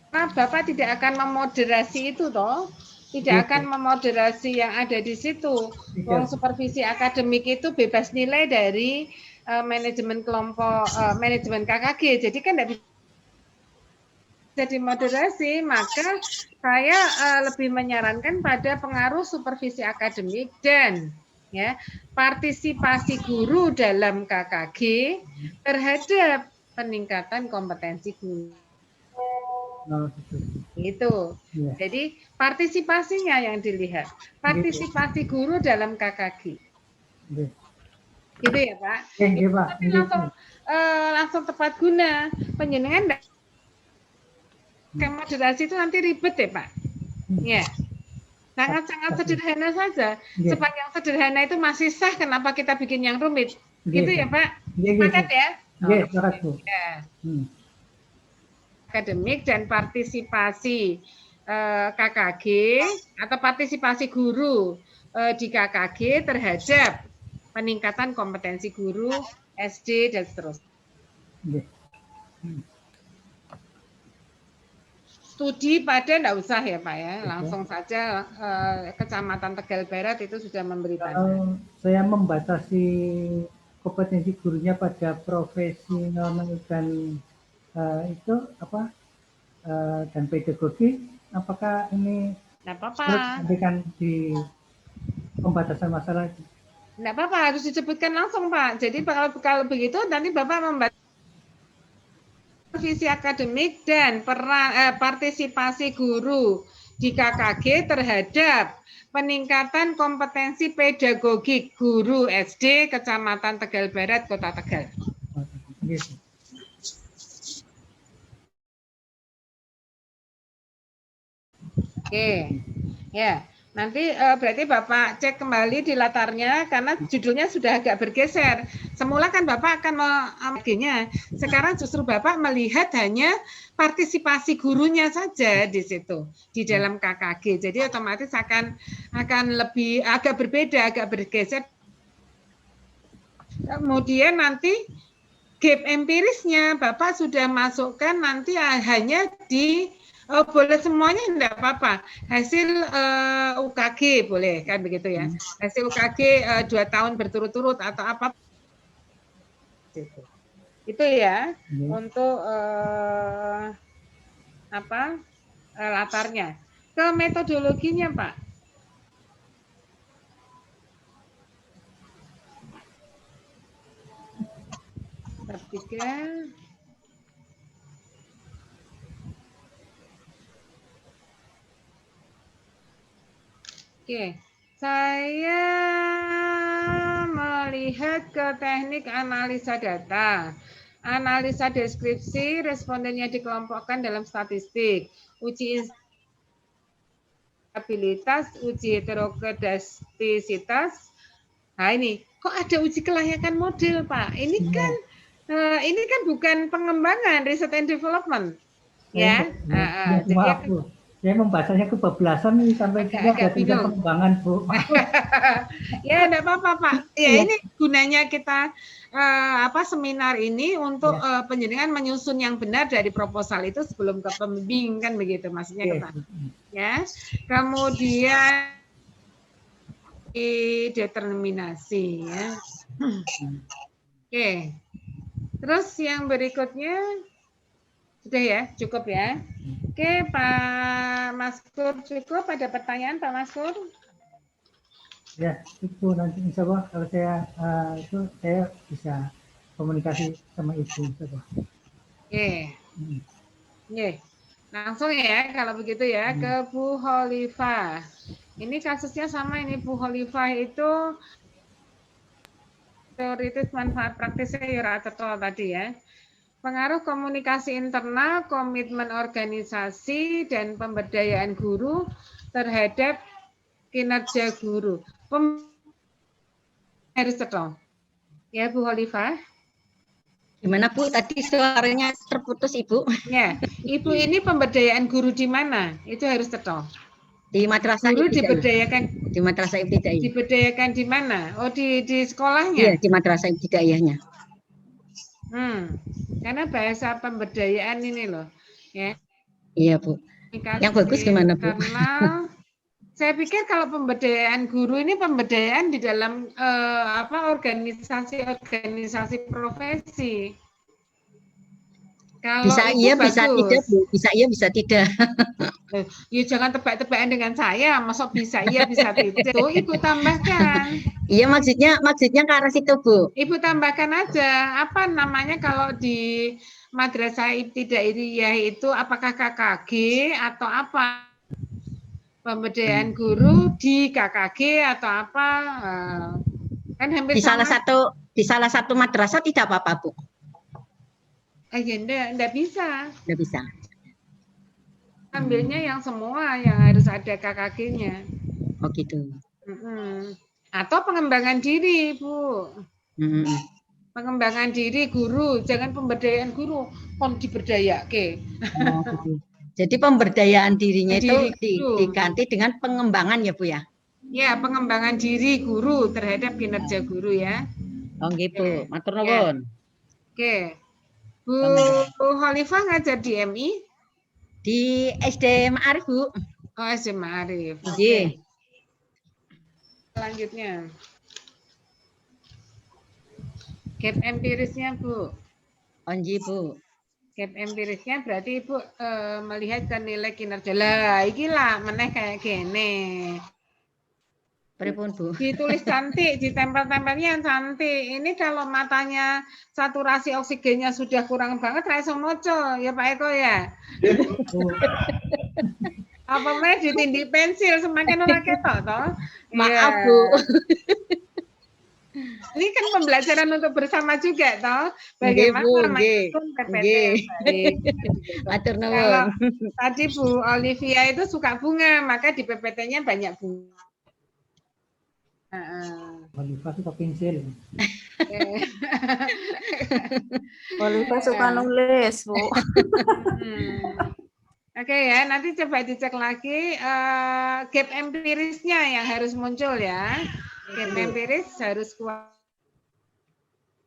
Bapak tidak akan memoderasi itu toh, tidak akan memoderasi yang ada di situ. Wong supervisi akademik itu bebas nilai dari manajemen kelompok, manajemen KKG. Jadi kan tidak bisa dimoderasi, maka saya lebih menyarankan pada pengaruh supervisi akademik dan ya partisipasi guru dalam KKG terhadap peningkatan kompetensi guru. Itu. Ya. Jadi partisipasinya yang dilihat. Partisipasi guru dalam KKG. Ya. Gitu ya Pak? Ya, Pak. Tapi langsung tepat guna. Penjenengan moderasi itu nanti ribet ya Pak? Ya. Sangat-sangat sederhana saja. Ya. Sepanjang sederhana itu masih sah, kenapa kita bikin yang rumit? Gitu ya Pak? Ya, Sepakat ya? Ya, sepakat Bu. Ya. Akademik dan partisipasi KKG atau partisipasi guru di KKG terhadap peningkatan kompetensi guru SD dan seterusnya. Studi pada enggak usah ya Pak ya, langsung saja Kecamatan Tegal Barat itu sudah memberi tanda. Saya membatasi kompetensi gurunya pada profesional dan itu apa dan pedagogi, apakah ini disebutkan di pembatasan masalah? Enggak apa-apa, harus disebutkan langsung Pak. Jadi kalau begitu nanti Bapak membatasi visi akademik dan peran partisipasi guru di KKG terhadap peningkatan kompetensi pedagogik guru SD Kecamatan Tegal Barat, Kota Tegal. Yes. Oke, ya. Nanti berarti Bapak cek kembali di latarnya karena judulnya sudah agak bergeser. Semula kan Bapak akan mengambilnya, sekarang justru Bapak melihat hanya partisipasi gurunya saja di situ di dalam KKG. Jadi otomatis akan lebih agak berbeda, agak bergeser. Kemudian nanti gap empirisnya Bapak sudah masukkan nanti hanya di boleh semuanya enggak apa-apa. Hasil UKG boleh kan begitu ya. Hasil UKG 2 tahun berturut-turut atau apa. Itu ya untuk latarnya. Ke metodologinya, Pak. Bab 3. Oke, saya melihat ke teknik analisa data. Analisa deskripsi, respondennya dikelompokkan dalam statistik. Uji stabilitas, uji heterokedastisitas. Nah ini, kok ada uji kelayakan model, Pak? Ini kan bukan pengembangan, research and development. Ya, maaf, Bu. Saya membacanya kebablasan nih sampai agak pengembangan, Bu. Ya, enggak apa-apa, Pak. Ya, ini gunanya kita seminar ini untuk penjenengan menyusun yang benar dari proposal itu sebelum ke pembimbing kan begitu maksudnya kita. Ya. Kemudian determinasi ya. Oke. Terus yang berikutnya sudah ya, cukup ya. Oke, Pak Maskur cukup. Ada pertanyaan, Pak Maskur? Ya, itu nanti insya Allah kalau saya saya bisa komunikasi sama Ibu. Oke. Oke. Langsung ya, kalau begitu ya ke Bu Holifah. Ini kasusnya sama ini Bu Holifah itu teoritis manfaat praktisnya ya tadi ya. Pengaruh komunikasi internal, komitmen organisasi, dan pemberdayaan guru terhadap kinerja guru. Harus cetol. Ya, Bu Holifah. Gimana, Bu? Tadi suaranya terputus, Ibu. Ya, Ibu ini pemberdayaan guru di mana? Itu harus cetol. Di madrasah guru ibtidaiyah. Diberdayakan. Di madrasah ibtidaiyah. Diberdayakan di mana? Oh, di sekolahnya? Iya, di madrasah ibtidaiyahnya. Karena bahasa pemberdayaan ini loh, ya. Iya, Bu. Yang bagus gimana, Bu? Karena saya pikir kalau pemberdayaan guru ini pemberdayaan di dalam organisasi profesi. Kalau bisa iya, bagus. bisa tidak, Bu. Bisa iya, bisa tidak. Ya jangan tebak-tebakan dengan saya, masuk bisa iya, bisa tidak. Tuh, Ibu tambahkan. Iya, maksudnya ke arah situ, Bu. Ibu tambahkan aja, apa namanya kalau di Madrasah Ibtidaiyah itu apakah KKG atau apa? Pemberdayaan guru di KKG atau apa? Kan hampir di salah satu madrasah tidak apa-apa, Bu. Ya enggak bisa. Enggak bisa. Ambilnya yang semua yang harus ada KKG-nya. Oh gitu. Atau pengembangan diri, Bu. Pengembangan diri guru, jangan pemberdayaan guru, kon diberdayake. Oh, gitu. Jadi pemberdayaan dirinya itu diganti dengan pengembangan ya, Bu ya? Ya, pengembangan diri guru terhadap kinerja guru ya. Oh gitu, matur nuwun. Oke. Bu Holifah ngajar di MI? Di SD Ma'arif, Bu. Oh, SD Ma'arif. Iya. Selanjutnya. Gap empirisnya, Bu. Oh, iya, Bu. Gap empirisnya berarti Ibu melihat ke nilai kinerja. Lah, iki lah meneh kayak gini. Pripun, Bu? Ditulis cantik, ditempel-tempelnya cantik. Ini kalau matanya saturasi oksigennya sudah kurang banget, raiso moco ya Pak Eko ya. Apa meneh ditindik pensil semakin ora ketok toh? Maaf, Bu. Ini kan pembelajaran untuk bersama juga toh. Bagaimana menyusun PPT. Matur nuwun. Kalau tadi Bu Olivia itu suka bunga, maka di PPT-nya banyak bunga. Olivia suka pensil. Olivia suka nulis, Bu. Oke ya, nanti coba dicek lagi gap empirisnya yang harus muncul ya. Gap empiris harus kuat.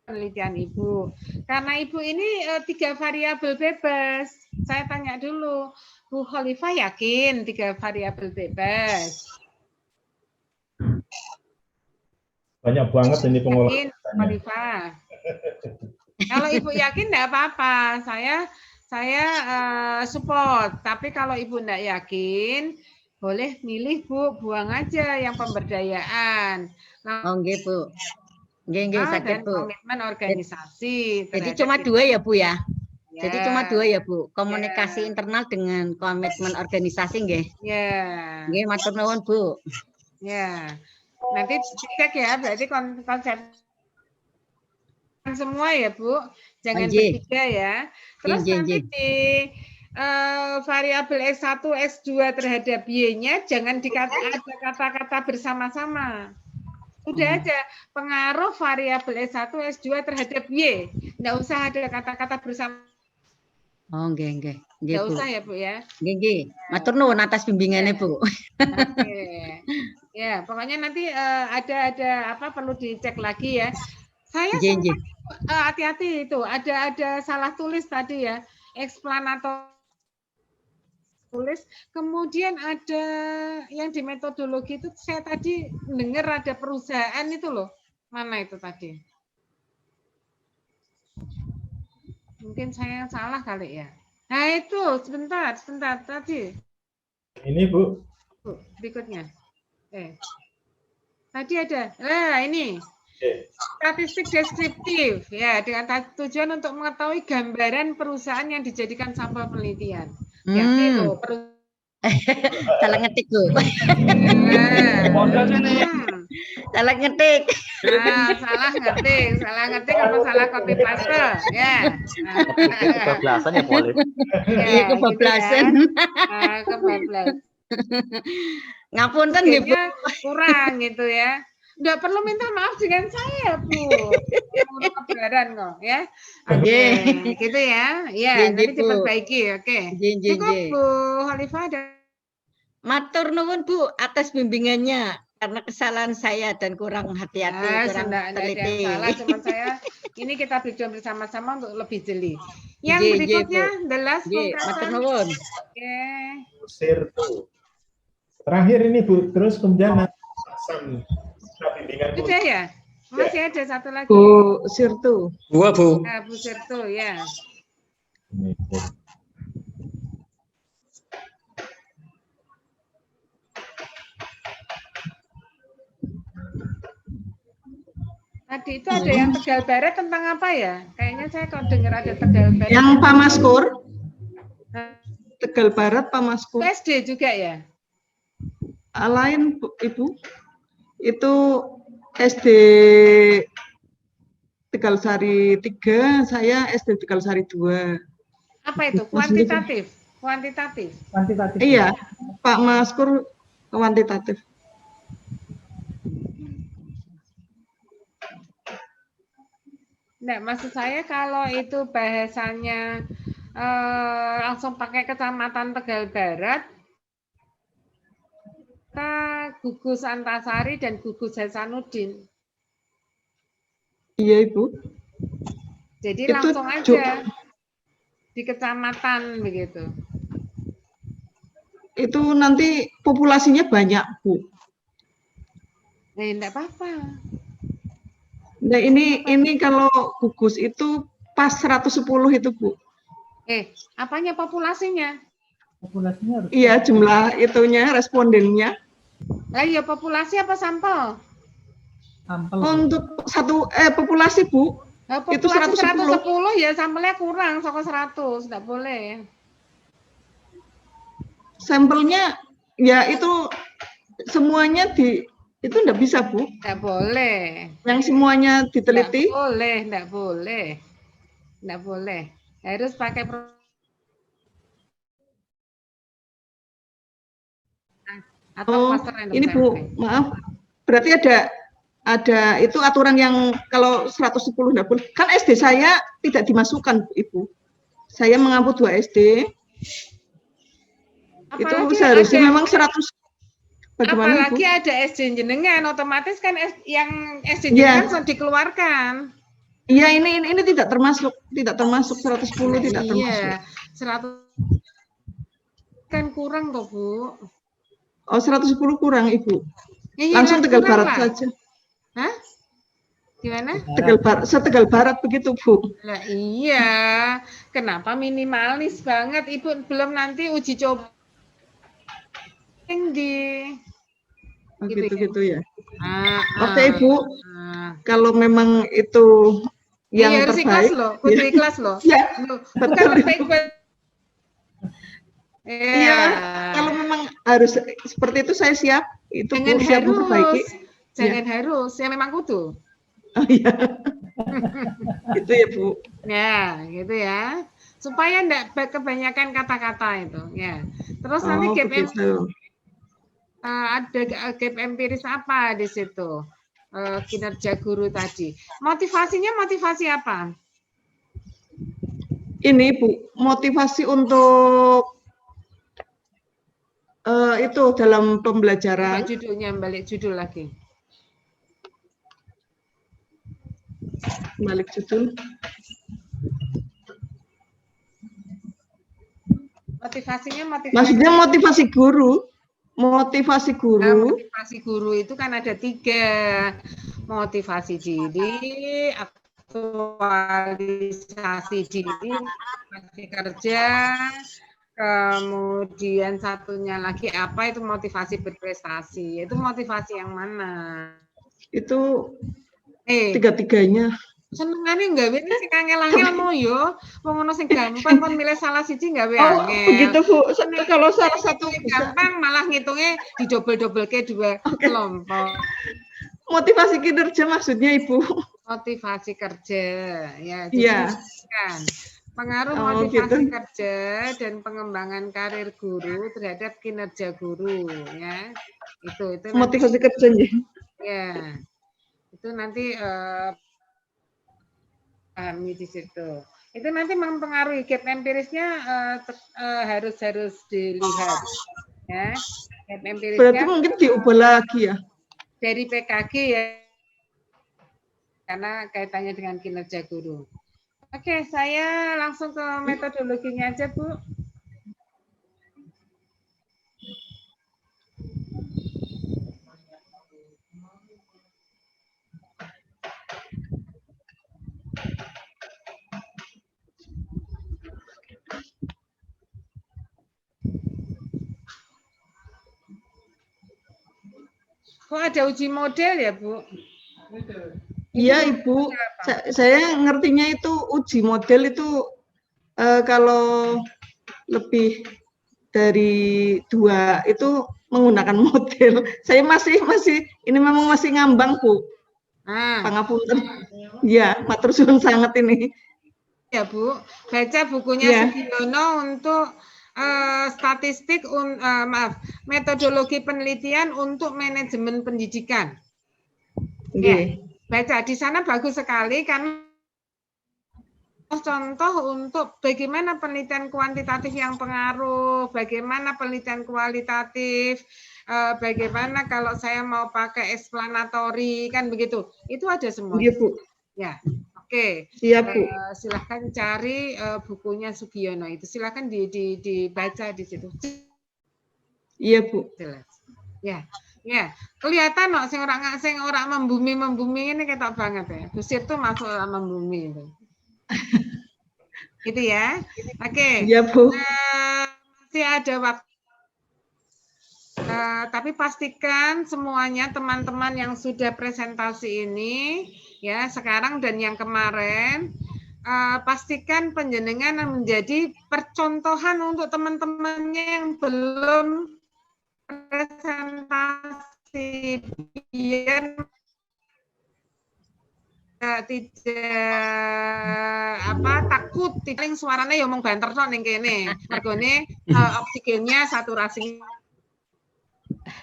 penelitian Ibu. Karena Ibu ini 3 variabel bebas. Saya tanya dulu, Bu Khalifah yakin 3 variabel bebas? Banyak banget ini pengolahan. Yakin, Bu Khalifah? Kalau Ibu yakin enggak apa-apa, saya support. Tapi kalau Ibu enggak yakin, boleh milih Bu, buang aja yang pemberdayaan. Oh, nggih, Bu. Nggih, Dan sakit, Bu. komitmen organisasi. Jadi cuma 2 ya, Bu ya? Ya. Jadi cuma 2 ya, Bu. Komunikasi internal dengan komitmen organisasi nggih. Ya. Nggih, matur nuwun, Bu. Ya. Nanti dicek ya, berarti konsep semua ya, Bu. Jangan bertiga ya. Terus nanti di variabel X1, X2 terhadap Y-nya jangan ada kata-kata bersama-sama. Udah aja pengaruh variabel S1, S2 terhadap Y. Nggak usah ada kata-kata bersama. Oh, nggih. Nggak Bu. usah ya, Bu ya. Nggih. Matur nuwun atas bimbingannya, Bu. Oke. Ya, pokoknya nanti ada apa perlu dicek lagi ya. Saya hati-hati itu ada salah tulis tadi ya, eksplanator tulis, kemudian ada yang di metodologi itu saya tadi dengar ada perusahaan itu loh, mana itu tadi? Mungkin saya yang salah kali ya. Nah itu sebentar tadi. Ini Bu. Berikutnya. Tadi ada, ini. Statistik deskriptif ya dengan tujuan untuk mengetahui gambaran perusahaan yang dijadikan sampel penelitian. Ya itu salah ngetik, Bu. Salah ngetik. Salah ngetik apa salah copy paste ya. Kebablasan ya, Polip. Iya, kebablasan. Kebablasan. Ngapunten nggih, Bu. Kurang gitu ya. Nggak perlu minta maaf dengan saya, Bu. Udah kebenaran kok, ya. Oke, gitu ya. Ya, nanti diperbaiki. Oke. Cukup, Bu Khalifah. Matur nuwun, Bu, atas bimbingannya. Karena kesalahan saya dan kurang hati-hati, kurang teliti. Salah, cuma saya ini kita berjuang bersama-sama untuk lebih jeli. Yang berikutnya adalah matur nuwun. Oke. Sirtu. Terakhir ini, Bu. Terus kemudian sudah ya? Masih ada satu lagi. Bu Sirtu. Bu. Bu Sirtu, ya. Tadi itu ada yang Tegal Barat tentang apa ya? Kayaknya saya kok dengar ada Tegal Barat. Yang Pak Maskur. Tegal Barat Pak Maskur. SD juga ya? Lain, Ibu. Itu SD Tegalsari 3, saya SD Tegalsari 2. Apa itu? Kuantitatif? Kuantitatif? Kuantitatif. Iya, Pak Maskur kuantitatif. Nah, maksud saya kalau itu bahasanya langsung pakai Kecamatan Tegal Barat, Gugus Antasari dan Gugus Hasanuddin. Iya, Ibu. Jadi itu langsung aja di kecamatan begitu. Itu nanti populasinya banyak, Bu. Enggak apa-apa. Nah, ini kalau gugus itu pas 110 itu, Bu. Apanya populasinya? Populasinya harus. Iya, jumlah itunya, respondennya. Lah ya populasi apa sampel? Sampel. Untuk populasi, Bu. Nah, itu populasi 110 ya sampelnya kurang, sama 100, enggak boleh. Sampelnya ya itu semuanya itu enggak bisa, Bu. Enggak boleh. Yang semuanya diteliti? Enggak boleh. Harus pakai atau ini Bu, maaf. Berarti ada itu aturan yang kalau 110 enggak boleh. Kan SD saya tidak dimasukkan, Ibu. Saya mengampu 2 SD. Apalagi itu seharusnya memang 100. Bagaimana, apalagi Bu? Ada SD jenengan, otomatis kan yang SD jenengan dikeluarkan. Iya, ini tidak termasuk 110 tidak termasuk. Iya, 100 kan kurang toh, Bu. Oh, 110 kurang, Ibu. Ya, Langsung Tegal kurang Barat lah. saja. Hah? Gimana? Tegal Barat begitu, Bu. Nah, iya. Kenapa minimalis banget, Ibu? Belum nanti uji coba di Gitu ya. Ah, Oke, Ibu. Kalau memang itu yang iya, harus ikhlas terbaik. loh, kudu ikhlas loh. Ya, Loh, betul. bukan terbaik. Iya, kalau memang harus seperti itu saya siap. Itu Jangan Bu, siap harus, memperbaiki. jangan harus, ya memang kudu. Oh iya. Itu ya, Bu. Ya, gitu ya. Supaya enggak kebanyakan kata-kata itu, ya. Terus nanti gap begitu. ada gap empiris apa di situ? Kinerja guru tadi. Motivasinya motivasi apa? Ini Bu, motivasi untuk itu dalam pembelajaran. Coba judulnya, balik judul lagi. Balik judul. Motivasinya motivasi. Maksudnya motivasi guru. Motivasi guru. Motivasi guru itu kan ada 3. Motivasi diri, aktualisasi diri, motivasi kerja, kemudian satunya lagi apa itu motivasi berprestasi. Itu motivasi yang mana? Itu tiga-tiganya. Senengane nggawe sing angel-angel mo yo. Wong ono sing gampang kon milih salah siji nggawe Oh, angel. begitu Bu. Kalau salah satu gampang malah ngitungnya didobel-dobelke 2 kelompok. Motivasi kinerja maksudnya Ibu. Motivasi kerja, ya. Iya. Kan. Pengaruh Oh, motivasi gitu. kerja dan pengembangan karir guru terhadap kinerja guru, ya. Itu Motivasi kerjanya. Ya. Itu nanti pahami di situ. Itu nanti mempengaruhi gap empirisnya harus dilihat, ya. Gap empirisnya. Berarti mungkin diubah lagi ya. Dari PKG ya, karena kaitannya dengan kinerja guru. Oke, saya langsung ke metodologinya aja, Bu. Kok ada uji model ya, Bu? Iya, Ibu. Saya ngertinya itu uji model itu kalau lebih dari 2 itu menggunakan model. Saya masih ini memang masih ngambang, Bu. Pangapunten. Iya, matur suwun sangat ini. Ya, Bu. Baca bukunya Sugiono untuk statistik, metodologi penelitian untuk manajemen pendidikan. Ya, baca di sana bagus sekali kan. Contoh untuk bagaimana penelitian kuantitatif yang pengaruh, bagaimana penelitian kualitatif, bagaimana kalau saya mau pakai explanatory kan begitu. Itu ada semua. Iya, Bu. Ya. Oke, siap, Bu. Silahkan cari bukunya Sugiono itu, silahkan dibaca di situ. Iya, Bu. Jelas. Ya, kelihatan kok sing ora membumi ini ketok banget ya. Busir tuh masuk dalam membumi itu. Gitu ya. Oke. Iya, Bu. Masih ada waktu. Tapi pastikan semuanya teman-teman yang sudah presentasi ini ya sekarang dan yang kemarin pastikan panjenengan menjadi percontohan untuk teman-temannya yang belum presentasi biar tidak takut paling suaranya ya omong banter tok ning kene mergone oksigennya saturasinya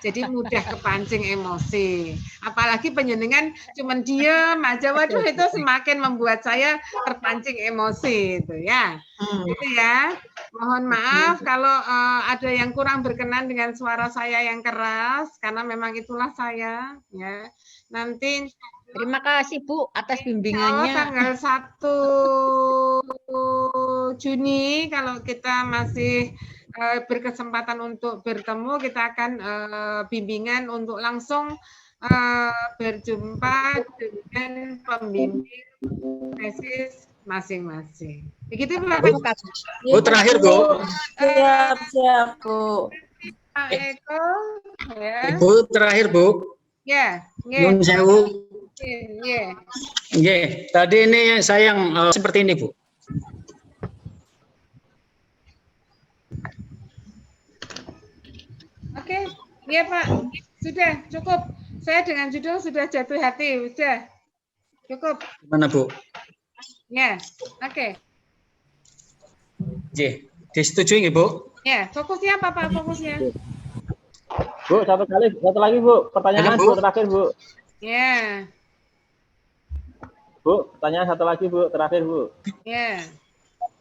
jadi mudah kepancing emosi. Apalagi penjenengan cuman diem aja, waduh itu semakin membuat saya terpancing emosi itu ya. Gitu ya. Mohon maaf kalau ada yang kurang berkenan dengan suara saya yang keras karena memang itulah saya ya. Nanti Terima kasih Bu atas Oh, bimbingannya. tanggal 1 Juni kalau kita masih berkesempatan untuk bertemu, kita akan bimbingan untuk langsung berjumpa dengan pembimbing tesis masing-masing. Begitu Pak. Bu, terakhir Bu. Siap, Bu. Pak Eko, ya. Ibu terakhir Bu. Ya, Nun sewu. ya. Nggih, tadi ini saya yang seperti ini Bu. Oke, ya Pak, sudah cukup. Saya dengan judul sudah jatuh hati, sudah cukup. Mana Bu? Ya, oke. Nggih, disetujui nggih Bu? Ya, fokusnya apa Pak? Fokusnya? Bu, satu lagi Bu, pertanyaan Bu terakhir Bu. Ya, Bu, pertanyaan satu lagi Bu, terakhir Bu. ya.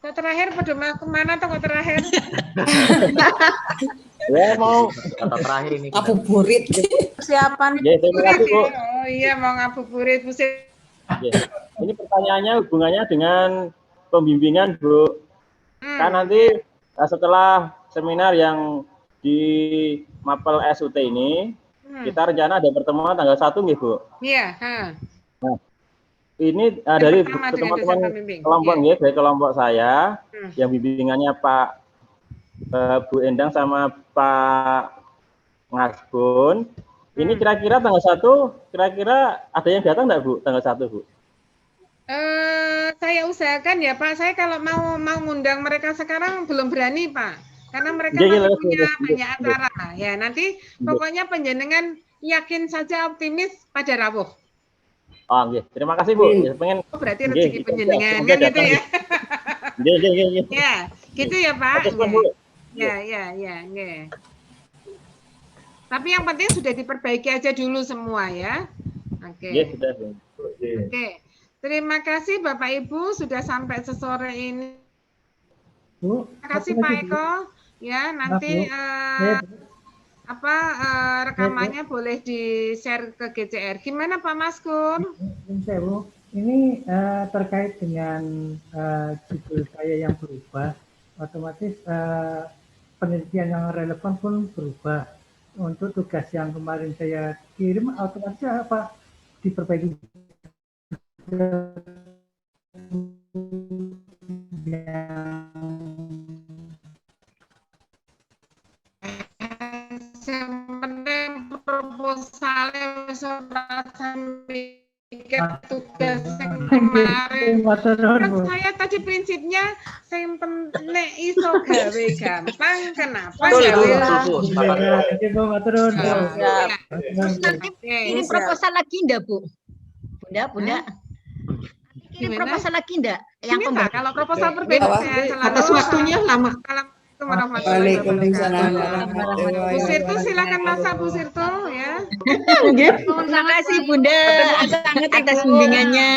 Kok terakhir pada kemana tuh kok terakhir? Ya mau Kata terakhir ini. Ngabuburit. Persiapan. Ya, terima kasih Bu. Oh iya, mau ngabuburit pusing. Ya. Ini pertanyaannya hubungannya dengan pembimbingan Bu. Kan nanti setelah seminar yang di Mapel SUT ini, kita rencana ada pertemuan tanggal 1 nggih Bu. Iya, Nah, ini dari teman-teman kelompok nggih, dari kelompok saya yang bimbingannya Pak Bu Endang sama Pak Ngasbun. Ini kira-kira tanggal 1 kira-kira ada yang datang enggak Bu tanggal 1 Bu? Saya usahakan ya Pak. Saya kalau mau ngundang mereka sekarang belum berani Pak, karena mereka Iya, masih iya, punya iya, banyak iya. acara. Ya nanti pokoknya panjenengan yakin saja optimis pada rawuh. Oh, nggih. Terima kasih Bu. Ya, pengen Berarti nggih, rezeki panjenengan semoga kan gitu datang, ya. Nggih, nggih, nggih. Ya, gitu ya Pak. Terus, Bu. Ya, nggih. Tapi yang penting sudah diperbaiki aja dulu semua ya. Oke. Nggih, sudah Bu. Oke. Terima kasih Bapak Ibu sudah sampai sesore ini. Bu, Terima kasih satu Pak lagi, Bu. Eko. Ya, nanti Maaf, Bu. rekamannya boleh di-share ke GCR. Gimana Pak Maskur? Bu, ini terkait dengan judul saya yang berubah, otomatis penelitian yang relevan pun berubah. Untuk tugas yang kemarin saya kirim, otomatis apa diperbaiki? Sebenarnya proposalnya wis ora sampe tugas yang kemarin. Kan saya tadi prinsipnya sing nek iso gawe gampang, kenapa gawe Ini proposal lagi enggak Bu? Bunda. Ini Gimana? proposal lagi enggak? Yang Ini pembahasan. Pak, kalau proposal berbeda saya selalu Atas waktunya lama. Bu Sirtu silakan masak Bu Sirtu ya. Terima kasih Bunda atas bimbingannya.